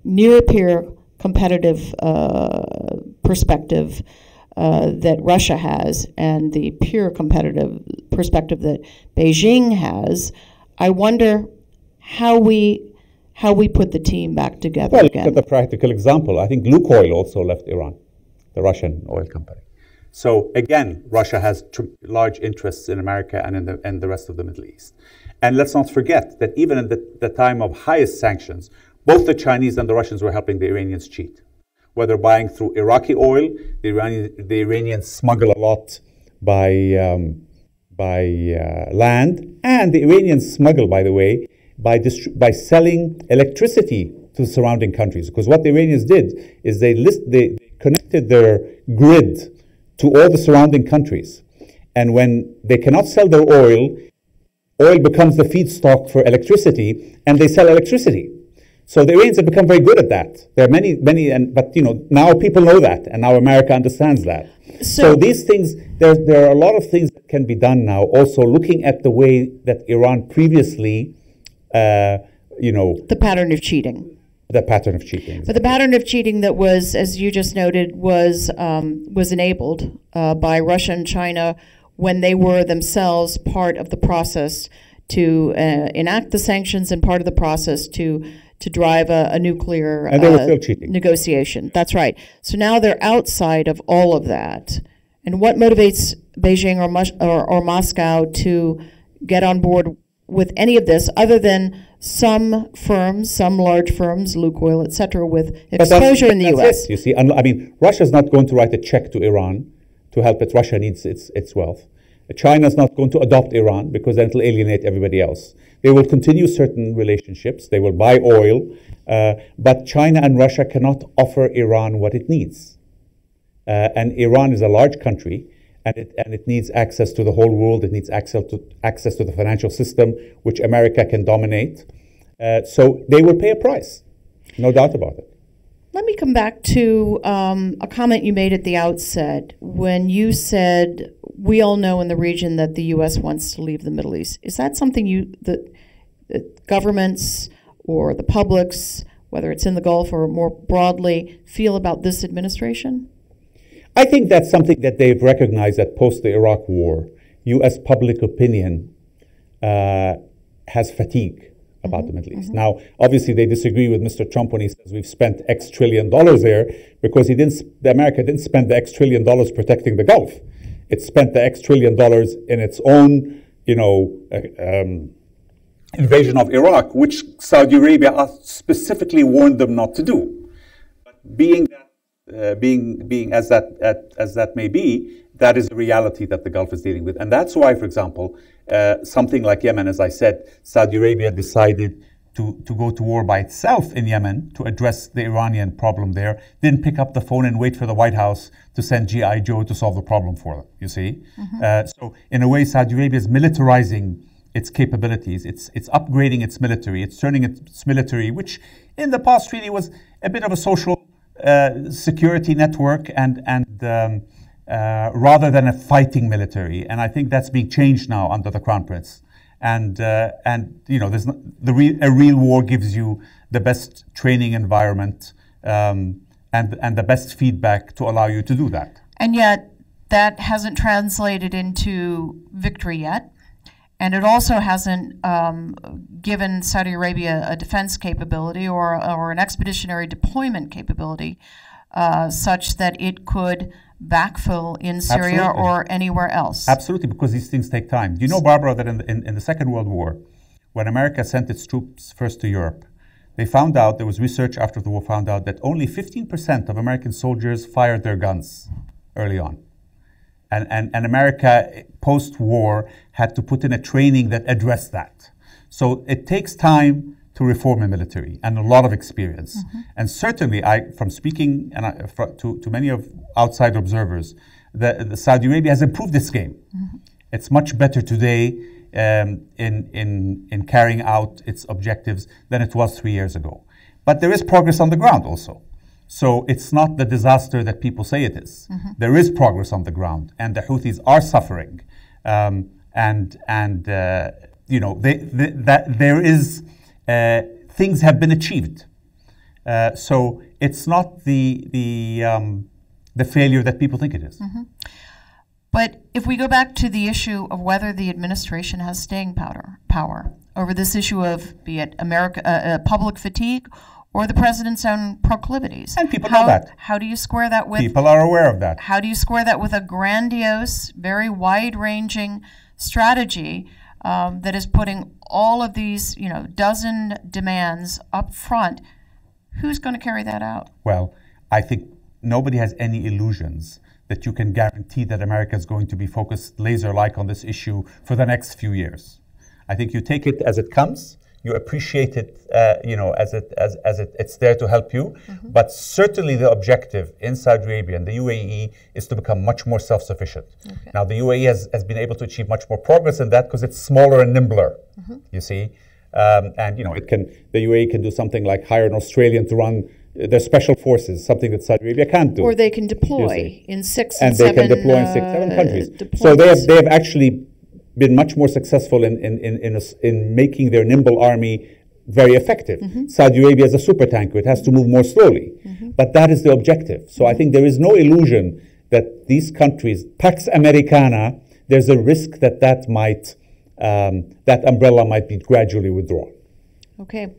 near peer competitive perspective that Russia has and the peer competitive perspective that Beijing has, I wonder how we put the team back together again. Look at the practical example. I think Lukoil also left Iran, the Russian oil company. So again, Russia has large interests in America and in the rest of the Middle East. And let's not forget that even at the time of highest sanctions, both the Chinese and the Russians were helping the Iranians cheat. Whether buying through Iraqi oil, the Iranians smuggle a lot by land, and the Iranians smuggle, by the way, by selling electricity to the surrounding countries. Because what the Iranians did is they connected their grid to all the surrounding countries. And when they cannot sell their oil becomes the feedstock for electricity, and they sell electricity. So the Iranians have become very good at that. There are many, but now people know that, and now America understands that. So these things, there are a lot of things that can be done now. Also, looking at the way that Iran previously, the pattern of cheating. The pattern of cheating. But the pattern of cheating that was, as you just noted, was enabled by Russia and China when they were themselves part of the process to enact the sanctions and part of the process to drive a nuclear and they were still cheating. Negotiation. That's right. So now they're outside of all of that. And what motivates Beijing or Moscow to get on board with any of this, other than some firms, some large firms, Lukoil, et cetera, with exposure in the U.S.? You see, Russia's not going to write a check to Iran to help it. Russia needs its wealth. China's not going to adopt Iran because then it'll alienate everybody else. They will continue certain relationships. They will buy oil, but China and Russia cannot offer Iran what it needs. And Iran is a large country, and it needs access to the whole world. It needs access to the financial system, which America can dominate. So they will pay a price, no doubt about it. Let me come back to a comment you made at the outset when you said, we all know in the region that the U.S. wants to leave the Middle East. Is that something that governments or the publics, whether it's in the Gulf or more broadly, feel about this administration? I think that's something that they've recognized that post the Iraq War, U.S. public opinion has fatigue about the Middle East. Now, obviously, they disagree with Mr. Trump when he says we've spent X trillion dollars there, because America didn't spend the X trillion dollars protecting the Gulf. It spent the X trillion dollars in its own invasion of Iraq, which Saudi Arabia specifically warned them not to do. But being as that may be, that is the reality that the Gulf is dealing with, and that's why, for example, something like Yemen, as I said, Saudi Arabia decided to go to war by itself in Yemen to address the Iranian problem there, didn't pick up the phone and wait for the White House to send G.I. Joe to solve the problem for them, you see? So in a way, Saudi Arabia is militarizing its capabilities, it's upgrading its military, it's turning its military, which in the past really was a bit of a social security network and rather than a fighting military. And I think that's being changed now under the Crown Prince. And there's a real war gives you the best training environment and the best feedback to allow you to do that. And yet, that hasn't translated into victory yet. And it also hasn't given Saudi Arabia a defense capability or an expeditionary deployment capability such that it could backfill in Syria Absolutely. or anywhere else. Absolutely, because these things take time. Do you know, Barbara, that in the Second World War, when America sent its troops first to Europe, they found out, there was research after the war, found out that only 15% of American soldiers fired their guns early on. And America, post-war, had to put in a training that addressed that. So it takes time to reform a military and a lot of experience. And certainly, from speaking to many of outside observers, the Saudi Arabia has improved this game. It's much better today in carrying out its objectives than it was 3 years ago. But there is progress on the ground also. So it's not the disaster that people say it is. There is progress on the ground, and the Houthis are suffering, there is things have been achieved. So it's not the failure that people think it is. But if we go back to the issue of whether the administration has staying power over this issue of, be it public fatigue or the president's own proclivities. And people know that. How do you square that with... People are aware of that. How do you square that with a grandiose, very wide-ranging strategy that is putting all of these, dozen demands up front? Who's going to carry that out? Well, I think nobody has any illusions that you can guarantee that America is going to be focused laser-like on this issue for the next few years. I think you take it as it comes. You appreciate it, it's there to help you. But certainly the objective in Saudi Arabia and the UAE is to become much more self-sufficient. Now, the UAE has been able to achieve much more progress in that because it's smaller and nimbler, you see. The UAE can do something like hire an Australian to run their special forces, something that Saudi Arabia can't do. Or they can deploy in 6 and 7 countries. And they can deploy in 6, 7 countries. So they have actually been much more successful in making their nimble army very effective. Saudi Arabia is a super tanker. It has to move more slowly. But that is the objective. So I think there is no illusion that these countries, Pax Americana, there's a risk that that umbrella might be gradually withdrawn. Okay.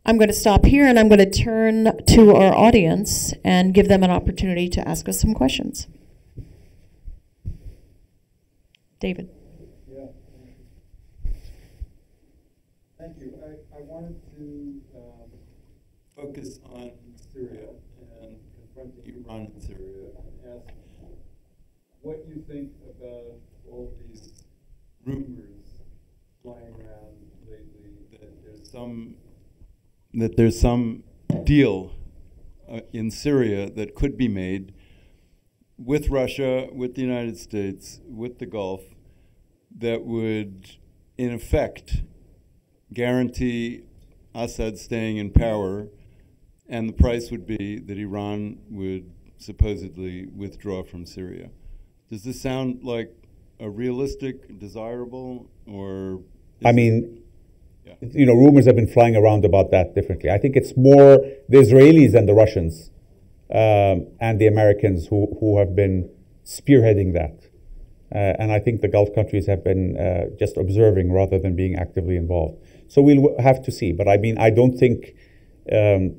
I'm going to stop here, and I'm going to turn to our audience and give them an opportunity to ask us some questions. David. Thank you. I wanted to focus on Syria and confront Iran in Syria and ask what you think about all these rumors flying around lately that there's some deal in Syria that could be made with Russia, with the United States, with the Gulf, that would, in effect, guarantee Assad staying in power, and the price would be that Iran would supposedly withdraw from Syria. Does this sound like a realistic, desirable, or... rumors have been flying around about that differently. I think it's more the Israelis and the Russians and the Americans who have been spearheading that. And I think the Gulf countries have been just observing rather than being actively involved. So we'll have to see. But I don't think the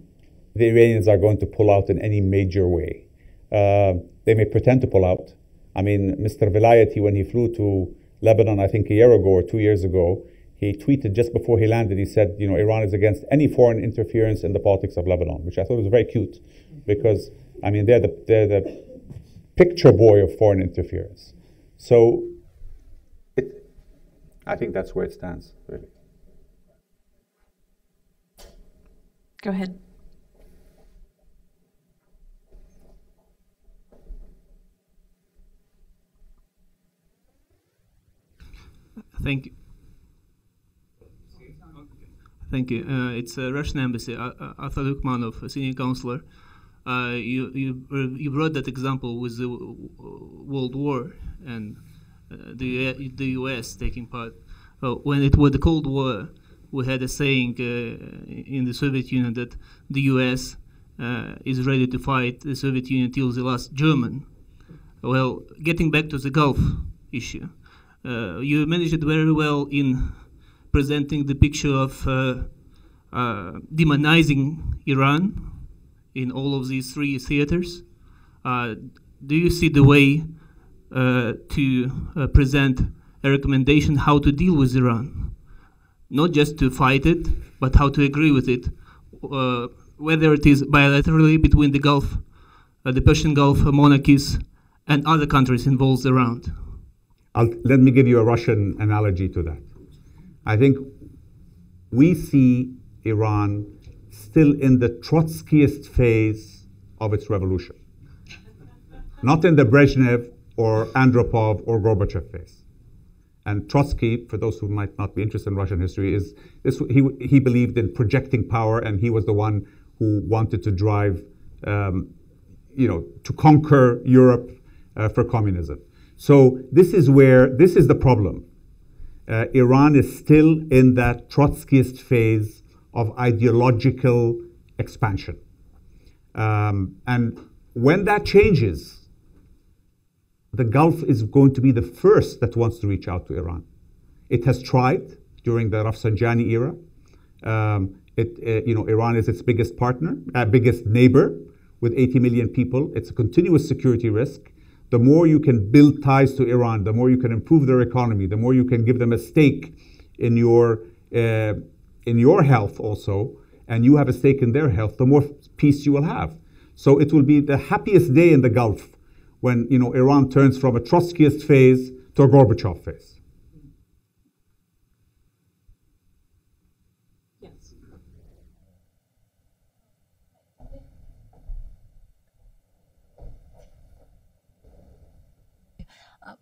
Iranians are going to pull out in any major way. They may pretend to pull out. Mr. Velayati, when he flew to Lebanon, I think a year ago or 2 years ago, he tweeted just before he landed, he said, Iran is against any foreign interference in the politics of Lebanon, which I thought was very cute because, I mean, they're the picture boy of foreign interference. So I think that's where it stands, really. Go ahead. Thank you. Thank you. It's a Russian embassy. Arthur Lukmanov, senior counselor. You brought that example with the World War and the U.S. taking part. When it was the Cold War, we had a saying in the Soviet Union that the U.S. Is ready to fight the Soviet Union till the last German. Well, getting back to the Gulf issue, you managed it very well in presenting the picture of demonizing Iran in all of these three theaters. Do you see the way to present a recommendation how to deal with Iran? Not just to fight it, but how to agree with it, whether it is bilaterally between the Gulf, the Persian Gulf monarchies, and other countries involved around. Let me give you a Russian analogy to that. I think we see Iran still in the Trotskyist phase of its revolution, not in the Brezhnev or Andropov or Gorbachev phase. And Trotsky, for those who might not be interested in Russian history, he believed in projecting power, and he was the one who wanted to drive, to conquer Europe for communism. So this is the problem. Iran is still in that Trotskyist phase of ideological expansion. And when that changes, the Gulf is going to be the first that wants to reach out to Iran. It has tried during the Rafsanjani era. Iran is its biggest partner, biggest neighbor, with 80 million people. It's a continuous security risk. The more you can build ties to Iran, the more you can improve their economy, the more you can give them a stake in your health also, and you have a stake in their health, the more peace you will have. So it will be the happiest day in the Gulf when Iran turns from a Trotskyist phase to a Gorbachev phase. Yes.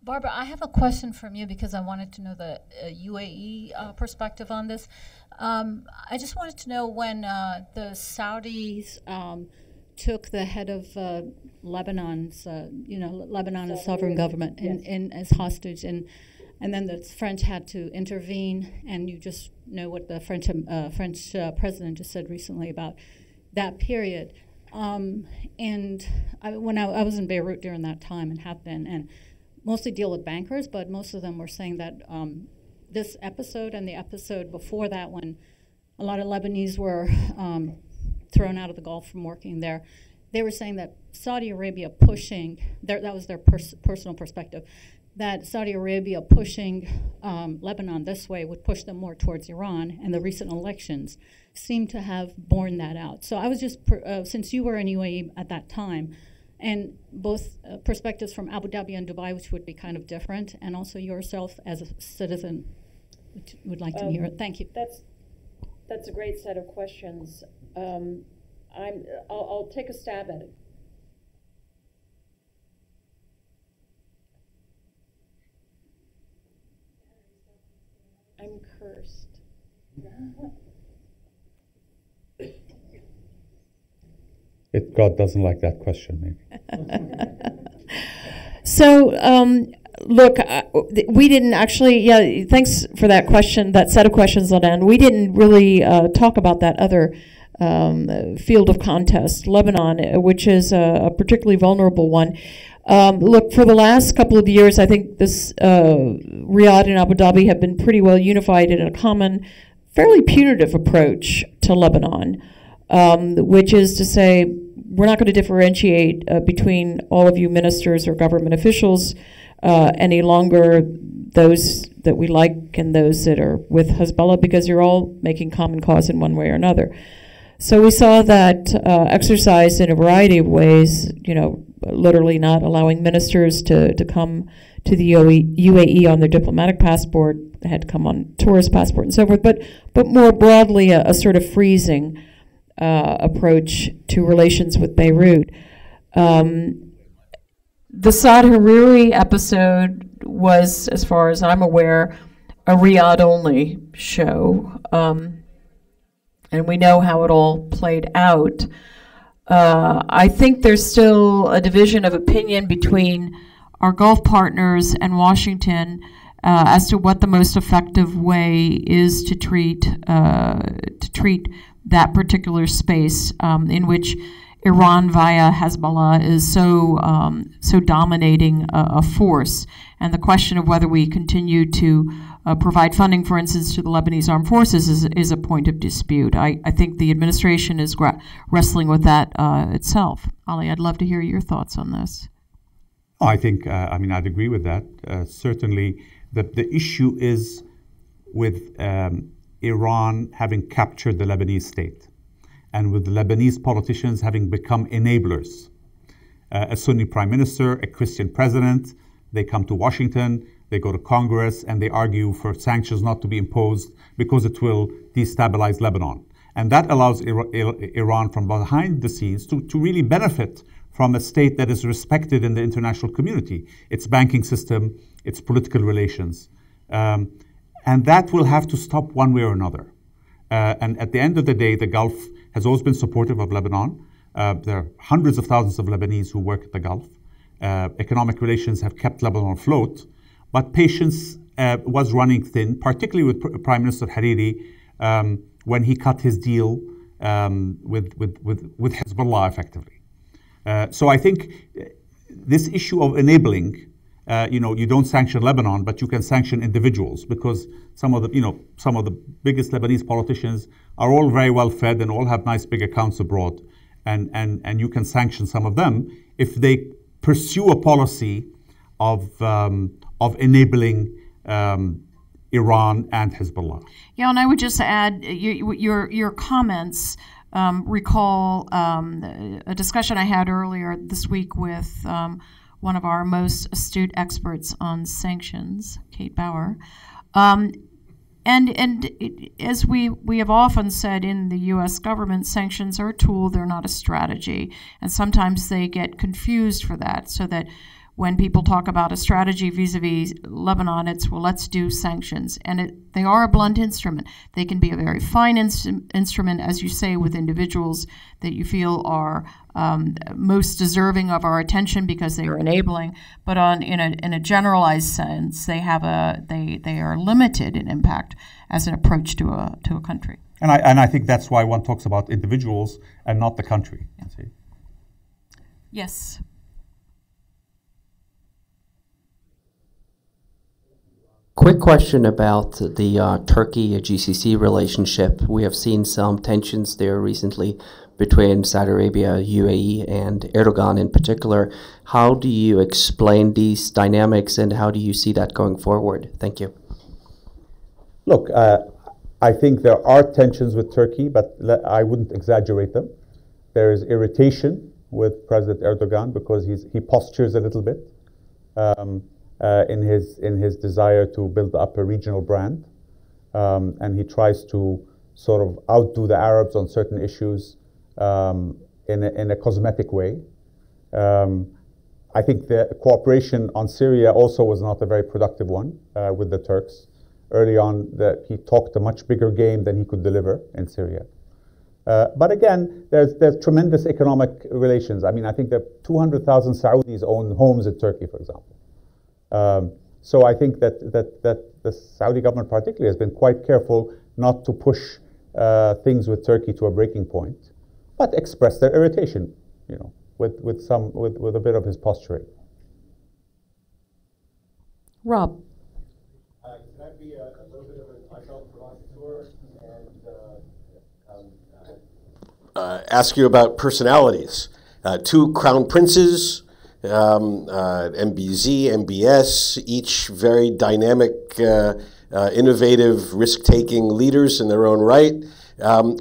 Barbara, I have a question from you because I wanted to know the UAE perspective on this. I just wanted to know when the Saudis took the head of Lebanon's, Lebanon's sovereign government in as hostage, and then the French had to intervene, and you just know what the French president just said recently about that period. And when I was in Beirut during that time and have been, and mostly deal with bankers, but most of them were saying that this episode and the episode before that, when a lot of Lebanese were thrown out of the Gulf from working there, they were saying that Saudi Arabia pushing, that was their personal perspective, that Saudi Arabia pushing Lebanon this way would push them more towards Iran, and the recent elections seem to have borne that out. So I was just, since you were in UAE at that time, and both perspectives from Abu Dhabi and Dubai, which would be kind of different, and also yourself as a citizen, which would like to hear it. Thank you. That's a great set of questions. I'll take a stab at it. I'm cursed. God doesn't like that question, maybe. So, look, we didn't actually, thanks for that question, that set of questions, Ladan. We didn't really talk about that other field of contest, Lebanon, which is a particularly vulnerable one. Look, for the last couple of years, I think this Riyadh and Abu Dhabi have been pretty well unified in a common, fairly punitive approach to Lebanon, which is to say, we're not going to differentiate between all of you ministers or government officials any longer. those that we like and those that are with Hezbollah, because you're all making common cause in one way or another. So we saw that exercised in a variety of ways, literally not allowing ministers to come to the UAE on their diplomatic passport. They had to come on tourist passport and so forth, but more broadly a sort of freezing approach to relations with Beirut. The Saad Hariri episode was, as far as I'm aware, a Riyadh-only show, and we know how it all played out. I think there's still a division of opinion between our Gulf partners and Washington as to what the most effective way is to treat that particular space in which Iran via Hezbollah is so dominating a force, and the question of whether we continue to provide funding, for instance, to the Lebanese armed forces is a point of dispute. I think the administration is wrestling with that itself. Ali, I'd love to hear your thoughts on this. I think, I'd agree with that. Certainly, the issue is with Iran having captured the Lebanese state, and with the Lebanese politicians having become enablers. A Sunni prime minister, a Christian president, they come to Washington, they go to Congress, and they argue for sanctions not to be imposed because it will destabilize Lebanon. And that allows Iran from behind the scenes to really benefit from a state that is respected in the international community, its banking system, its political relations. And that will have to stop one way or another. And at the end of the day, the Gulf has always been supportive of Lebanon. There are hundreds of thousands of Lebanese who work at the Gulf. Economic relations have kept Lebanon afloat, but patience was running thin, particularly with Prime Minister Hariri when he cut his deal with Hezbollah effectively. So I think this issue of enabling, you don't sanction Lebanon, but you can sanction individuals, because some of the biggest Lebanese politicians are all very well fed and all have nice big accounts abroad, and you can sanction some of them if they pursue a policy of enabling Iran and Hezbollah. Yeah, and I would just add your comments. Recall a discussion I had earlier this week with one of our most astute experts on sanctions, Kate Bauer. And as we have often said in the U.S. government, sanctions are a tool, they're not a strategy. And sometimes they get confused for that, so that when people talk about a strategy vis-a-vis Lebanon, it's, well, let's do sanctions. And they are a blunt instrument. They can be a very fine instrument, as you say, with individuals that you feel are most deserving of our attention because they are enabling. But in a generalized sense, they are limited in impact as an approach to a country. And I think that's why one talks about individuals and not the country. Yeah. Yes. Quick question about the Turkey-GCC relationship. We have seen some tensions there recently between Saudi Arabia, UAE, and Erdogan in particular. How do you explain these dynamics, and how do you see that going forward? Thank you. Look, I think there are tensions with Turkey, but I wouldn't exaggerate them. There is irritation with President Erdogan because he postures a little bit. In his desire to build up a regional brand, and he tries to sort of outdo the Arabs on certain issues in a cosmetic way. I think the cooperation on Syria also was not a very productive one with the Turks. Early on, he talked a much bigger game than he could deliver in Syria. But again, there's tremendous economic relations. I mean, I think that 200,000 Saudis own homes in Turkey, for example. So I think that the Saudi government particularly has been quite careful not to push things with Turkey to a breaking point, but express their irritation, with a bit of his posturing. Rob. Can that be a little bit of an adult provocateur and ask you about personalities? Two crown princes MBZ, MBS, each very dynamic, innovative, risk-taking leaders in their own right.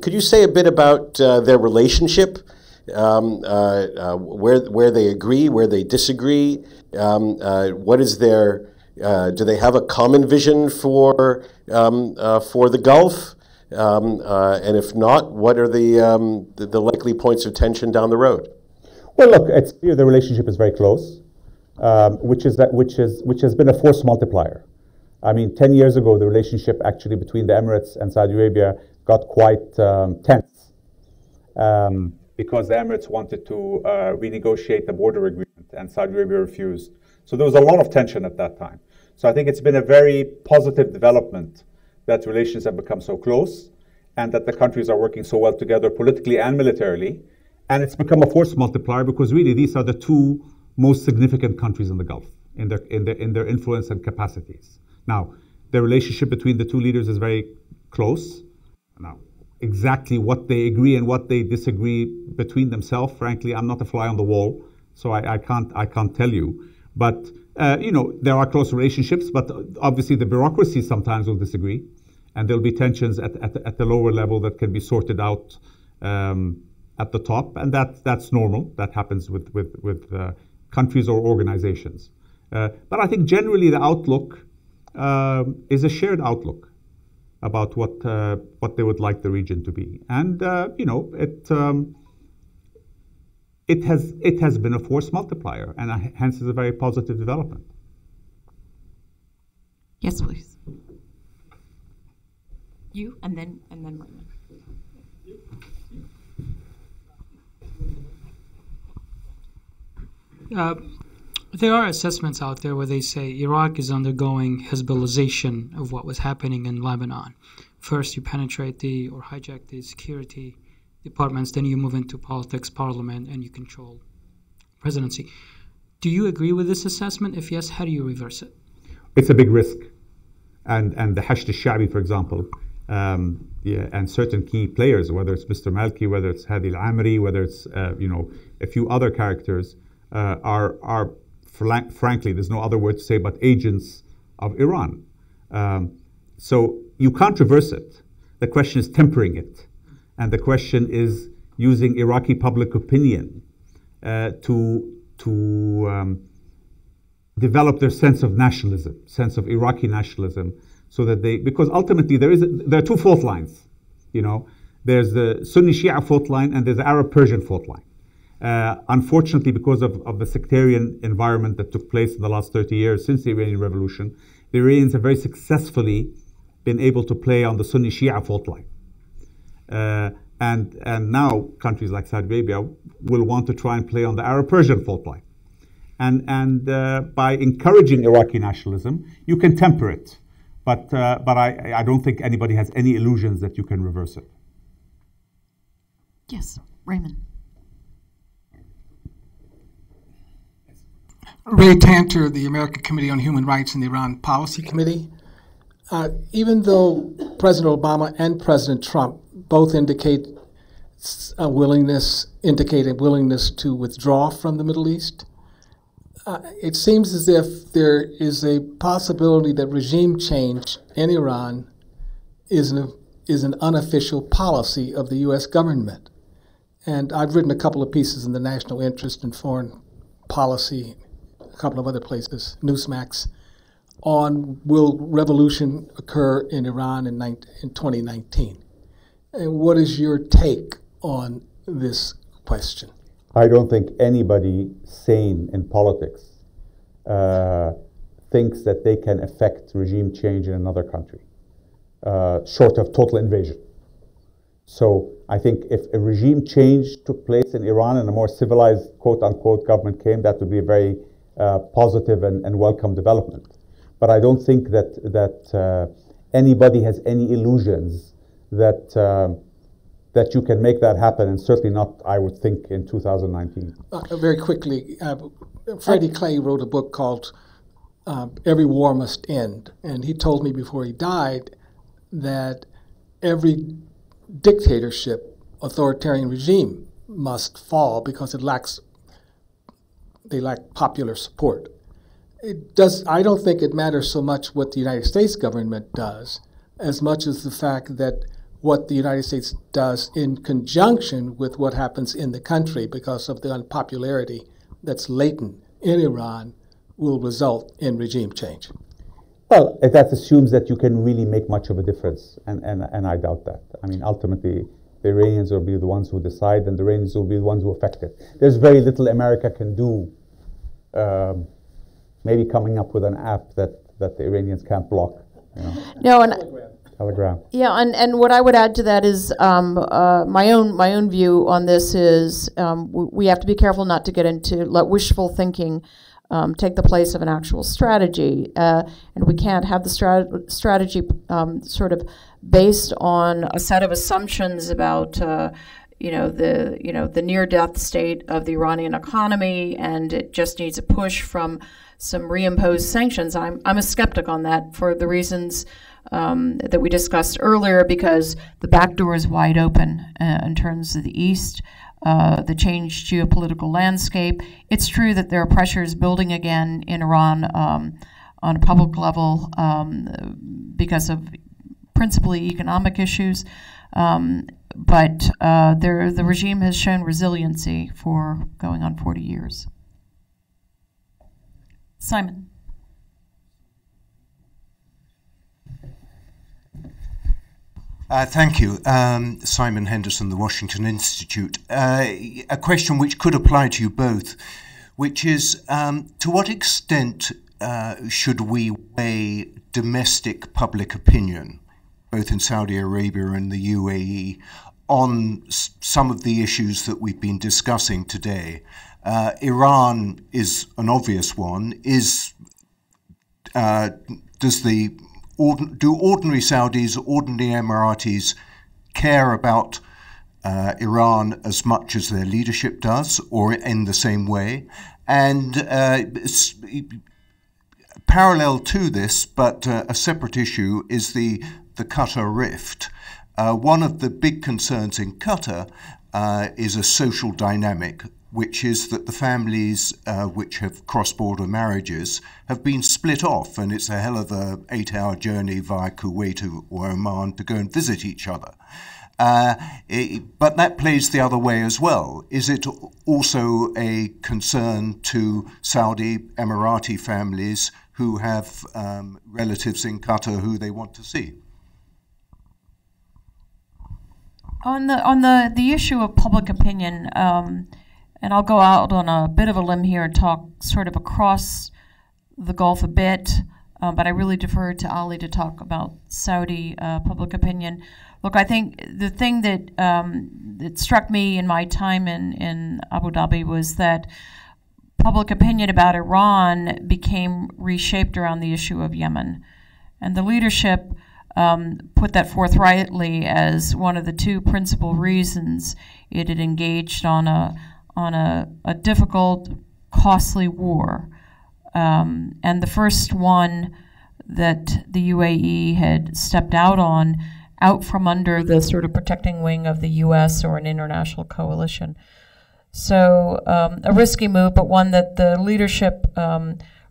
Could you say a bit about their relationship, where they agree, where they disagree? What is their do they have a common vision for the Gulf? And if not, what are the likely points of tension down the road? Well, look, it's clear the relationship is very close, which has been a force multiplier. I mean, 10 years ago, the relationship actually between the Emirates and Saudi Arabia got quite tense because the Emirates wanted to renegotiate the border agreement and Saudi Arabia refused. So there was a lot of tension at that time. So I think it's been a very positive development that relations have become so close and that the countries are working so well together politically and militarily. And it's become a force multiplier because really these are the two most significant countries in the Gulf in their influence and capacities. Now, the relationship between the two leaders is very close. Now, exactly what they agree and what they disagree between themselves, frankly, I'm not a fly on the wall, so I can't tell you. But there are close relationships, but obviously the bureaucracy sometimes will disagree, and there'll be tensions at the lower level that can be sorted out at the top, and that's normal. That happens with countries or organizations. But I think generally the outlook is a shared outlook about what they would like the region to be, and it has been a force multiplier, and hence is a very positive development. Yes, please. You and then Raymond. There are assessments out there where they say Iraq is undergoing Hezbollahization of what was happening in Lebanon. First, you penetrate or hijack the security departments, then you move into politics, parliament, and you control presidency. Do you agree with this assessment? If yes, how do you reverse it? It's a big risk. And the Hashd al-Sha'bi, for example, and certain key players, whether it's Mr. Malki, whether it's Hadi al-Amri, whether it's a few other characters, are frankly, there's no other word to say but agents of Iran. So you can't reverse it. The question is tempering it. And the question is using Iraqi public opinion to develop their sense of nationalism, sense of Iraqi nationalism, so that because ultimately there are two fault lines. There's the Sunni Shia fault line and there's the Arab-Persian fault line. Unfortunately, because of the sectarian environment that took place in the last 30 years since the Iranian Revolution, the Iranians have very successfully been able to play on the Sunni Shia fault line. And now countries like Saudi Arabia will want to try and play on the Arab-Persian fault line. And by encouraging Iraqi nationalism, you can temper it. But I don't think anybody has any illusions that you can reverse it. Yes, Raymond. Ray Tanter, the American Committee on Human Rights and the Iran Policy Committee. Even though President Obama and President Trump both indicated willingness to withdraw from the Middle East, it seems as if there is a possibility that regime change in Iran is an unofficial policy of the U.S. government. And I've written a couple of pieces in the National Interest and Foreign Policy, a couple of other places, Newsmax, on will revolution occur in Iran in 2019. And what is your take on this question? I don't think anybody sane in politics thinks that they can affect regime change in another country, short of total invasion. So I think if a regime change took place in Iran and a more civilized, quote-unquote, government came, that would be a very positive and welcome development. But I don't think that anybody has any illusions that you can make that happen, and certainly not, I would think, in 2019. Very quickly, Freddie Clay wrote a book called Every War Must End, and he told me before he died that every dictatorship, authoritarian regime must fall because it lacks They lack popular support. I don't think it matters so much what the United States government does as much as the fact that what the United States does in conjunction with what happens in the country because of the unpopularity that's latent in Iran will result in regime change. Well, that assumes that you can really make much of a difference, and I doubt that. I mean, ultimately, the Iranians will be the ones who decide, and the Iranians will be the ones who affect it. There's very little America can do, maybe coming up with an app that the Iranians can't block. You know? No, and Telegram. Yeah, and what I would add to that is my own view on this is we have to be careful not to get into let wishful thinking take the place of an actual strategy, and we can't have the strategy sort of based on a set of assumptions about the near-death state of the Iranian economy, and it just needs a push from some reimposed sanctions. I'm a skeptic on that for the reasons that we discussed earlier, because the back door is wide open in terms of the East, the changed geopolitical landscape. It's true that there are pressures building again in Iran on a public level because of principally economic issues, but the regime has shown resiliency for going on 40 years. Simon. Thank you. Simon Henderson, the Washington Institute. A question which could apply to you both, which is to what extent should we weigh domestic public opinion, both in Saudi Arabia and the UAE, on some of the issues that we've been discussing today? Iran is an obvious one. Do ordinary Saudis, ordinary Emiratis care about Iran as much as their leadership does, or in the same way? And parallel to this, but a separate issue, is the Qatar rift. One of the big concerns in Qatar is a social dynamic, which is that the families which have cross-border marriages have been split off, and it's a hell of a 8-hour journey via Kuwait or Oman to go and visit each other. But that plays the other way as well. Is it also a concern to Saudi Emirati families who have relatives in Qatar who they want to see? On the issue of public opinion, and I'll go out on a bit of a limb here and talk sort of across the Gulf a bit, but I really defer to Ali to talk about Saudi public opinion. Look, I think the thing that struck me in my time in Abu Dhabi was that public opinion about Iran became reshaped around the issue of Yemen. And the leadership put that forthrightly as one of the two principal reasons it had engaged on a difficult, costly war. And the first one that the UAE had stepped out from under the sort of protecting wing of the U.S. or an international coalition. So a risky move, but one that the leadership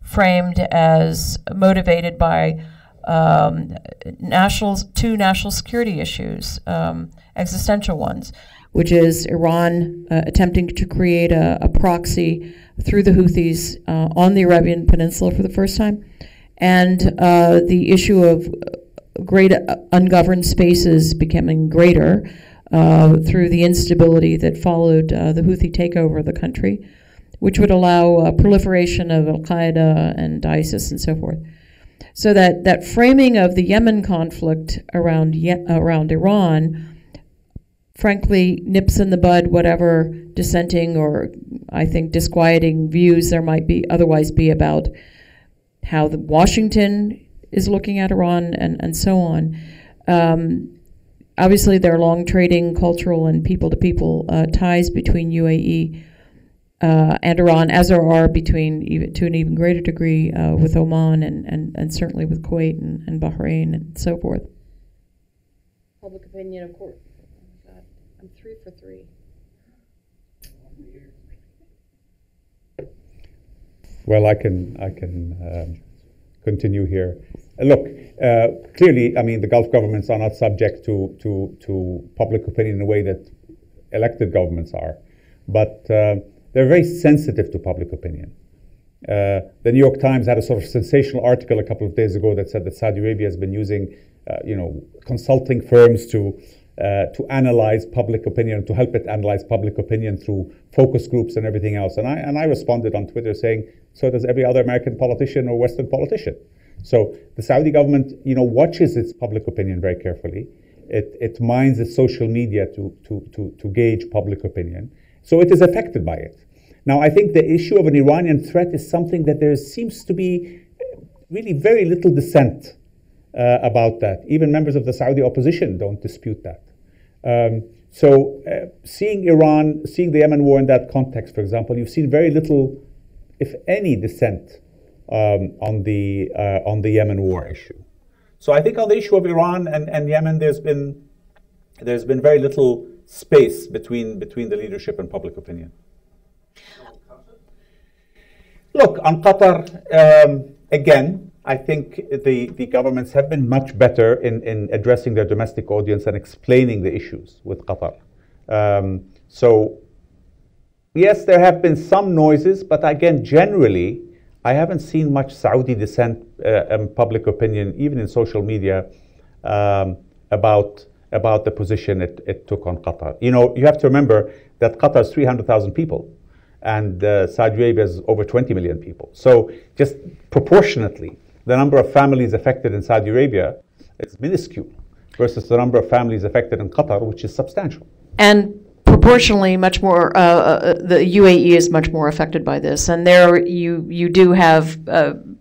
framed as motivated by two national security issues, existential ones, which is Iran attempting to create a proxy through the Houthis on the Arabian Peninsula for the first time, and the issue of great ungoverned spaces becoming greater through the instability that followed the Houthi takeover of the country, which would allow proliferation of Al-Qaeda and ISIS and so forth. So that framing of the Yemen conflict around Iran, frankly, nips in the bud whatever dissenting or, I think, disquieting views there might otherwise be about how Washington is looking at Iran and so on. Obviously, there are long trading, cultural, and people-to-people ties between UAE and Iran, as there are between, to an even greater degree, with Oman and certainly with Kuwait and Bahrain and so forth. Public opinion, of course. I'm 3 for 3. Well, I can continue here. Look, clearly, I mean, the Gulf governments are not subject to public opinion in a way that elected governments are, but they're very sensitive to public opinion. The New York Times had a sort of sensational article a couple of days ago that said that Saudi Arabia has been using, consulting firms to analyze public opinion, to help it analyze public opinion through focus groups and everything else. And I responded on Twitter saying, so does every other American politician or Western politician. So the Saudi government, watches its public opinion very carefully. It mines its social media to gauge public opinion. So it is affected by it. Now, I think the issue of an Iranian threat is something that there seems to be really very little dissent about that. Even members of the Saudi opposition don't dispute that. Seeing Iran, seeing the Yemen war in that context, for example, you've seen very little, if any, dissent on the Yemen war issue. So I think on the issue of Iran and Yemen, there's been very little space between the leadership and public opinion. Look, on Qatar, again, I think the governments have been much better in addressing their domestic audience and explaining the issues with Qatar. So, yes, there have been some noises, but again, generally, I haven't seen much Saudi dissent and public opinion, even in social media, about the position it took on Qatar. You have to remember that Qatar is 300,000 people, and Saudi Arabia is over 20 million people. So just proportionately, the number of families affected in Saudi Arabia is minuscule versus the number of families affected in Qatar, which is substantial. And proportionally, much more, the UAE is much more affected by this. And there you do have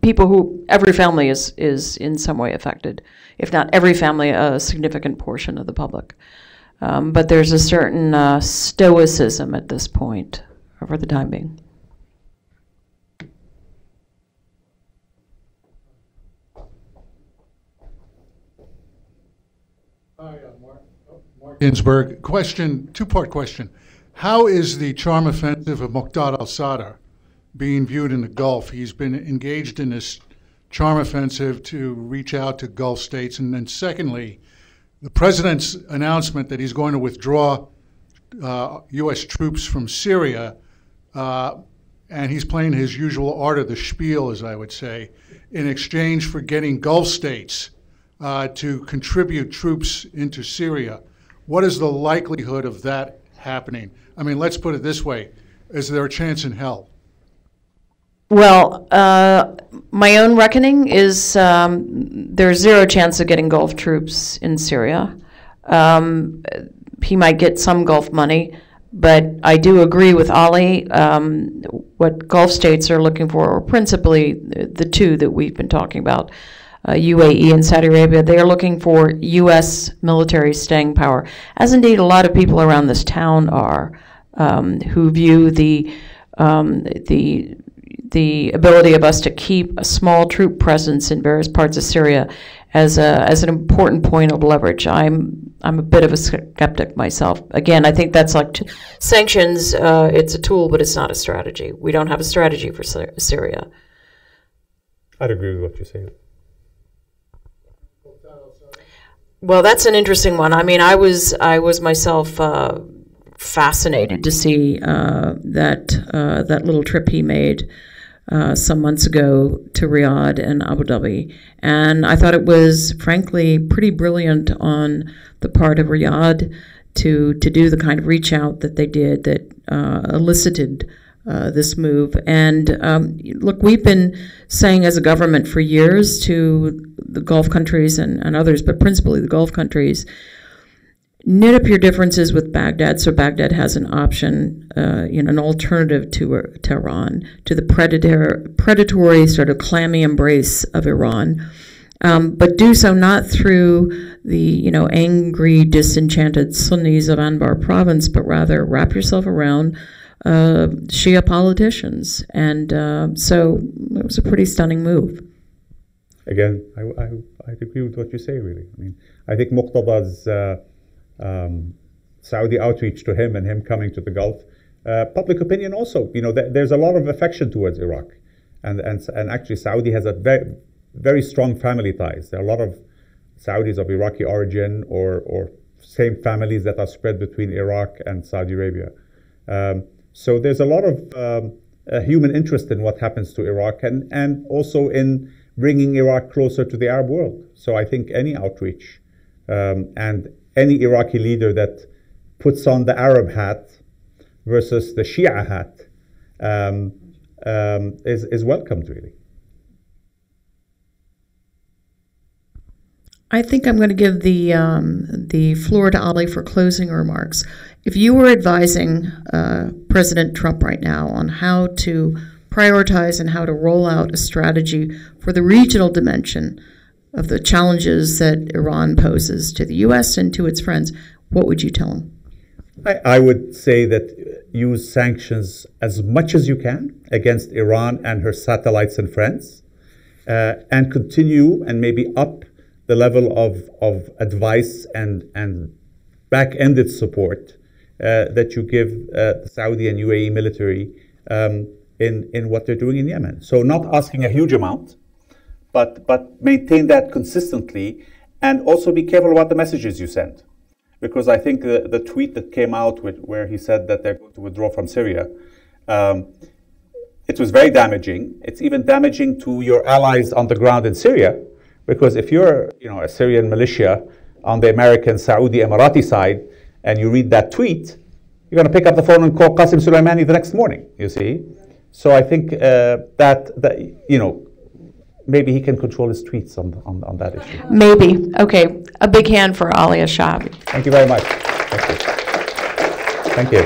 people who, every family is in some way affected. If not every family, a significant portion of the public. But there's a certain stoicism at this point, for the time being. Hi, Mark Ginsburg. Two-part question. How is the charm offensive of Muqtada al-Sadr being viewed in the Gulf? He's been engaged in this charm offensive to reach out to Gulf states. And then secondly, the president's announcement that he's going to withdraw U.S. troops from Syria, and he's playing his usual art of the spiel, as I would say, in exchange for getting Gulf states to contribute troops into Syria. What is the likelihood of that happening? I mean, let's put it this way. Is there a chance in hell? Well, my own reckoning is there's zero chance of getting Gulf troops in Syria. He might get some Gulf money, but I do agree with Ali. What Gulf states are looking for, or principally the two that we've been talking about, UAE and Saudi Arabia, they are looking for U.S. military staying power, as indeed a lot of people around this town are, who view the ability of us to keep a small troop presence in various parts of Syria as an important point of leverage. I'm a bit of a skeptic myself. Again, I think that's like sanctions. It's a tool, but it's not a strategy. We don't have a strategy for Syria. I'd agree with what you're saying. Well, that's an interesting one. I mean, I was myself fascinated to see that little trip he made some months ago to Riyadh and Abu Dhabi, and I thought it was frankly pretty brilliant on the part of Riyadh to do the kind of reach out that they did that elicited this move. And look, we've been saying as a government for years to the Gulf countries and others, but principally the Gulf countries, knit up your differences with Baghdad so Baghdad has an option, an alternative to Tehran, to the predatory sort of clammy embrace of Iran. But do so not through the angry, disenchanted Sunnis of Anbar province, but rather wrap yourself around Shia politicians. And so it was a pretty stunning move. Again, I agree with what you say, really. I mean, I think Muqtada's Saudi outreach to him and him coming to the Gulf, public opinion also, there's a lot of affection towards Iraq. And actually Saudi has a very, very strong family ties. There are a lot of Saudis of Iraqi origin or same families that are spread between Iraq and Saudi Arabia. So there's a lot of human interest in what happens to Iraq and also in bringing Iraq closer to the Arab world. So I think any outreach and any Iraqi leader that puts on the Arab hat versus the Shia hat is welcomed, really. I think I'm going to give the floor to Ali for closing remarks. If you were advising President Trump right now on how to prioritize and how to roll out a strategy for the regional dimension of the challenges that Iran poses to the U.S. and to its friends, what would you tell him? I would say that use sanctions as much as you can against Iran and her satellites and friends, and continue and maybe up the level of advice and back-ended support that you give the Saudi and UAE military in what they're doing in Yemen. So not asking a huge amount, but maintain that consistently, and also be careful about the messages you send. Because I think the tweet that came out where he said that they're going to withdraw from Syria, it was very damaging. It's even damaging to your allies on the ground in Syria, because if you're a Syrian militia on the American, Saudi, Emirati side, and you read that tweet, you're going to pick up the phone and call Qasem Soleimani the next morning, you see. So I think that maybe he can control his tweets on that issue. Maybe. Okay. A big hand for Ali Ashabi. Thank you very much. Thank you. Thank you.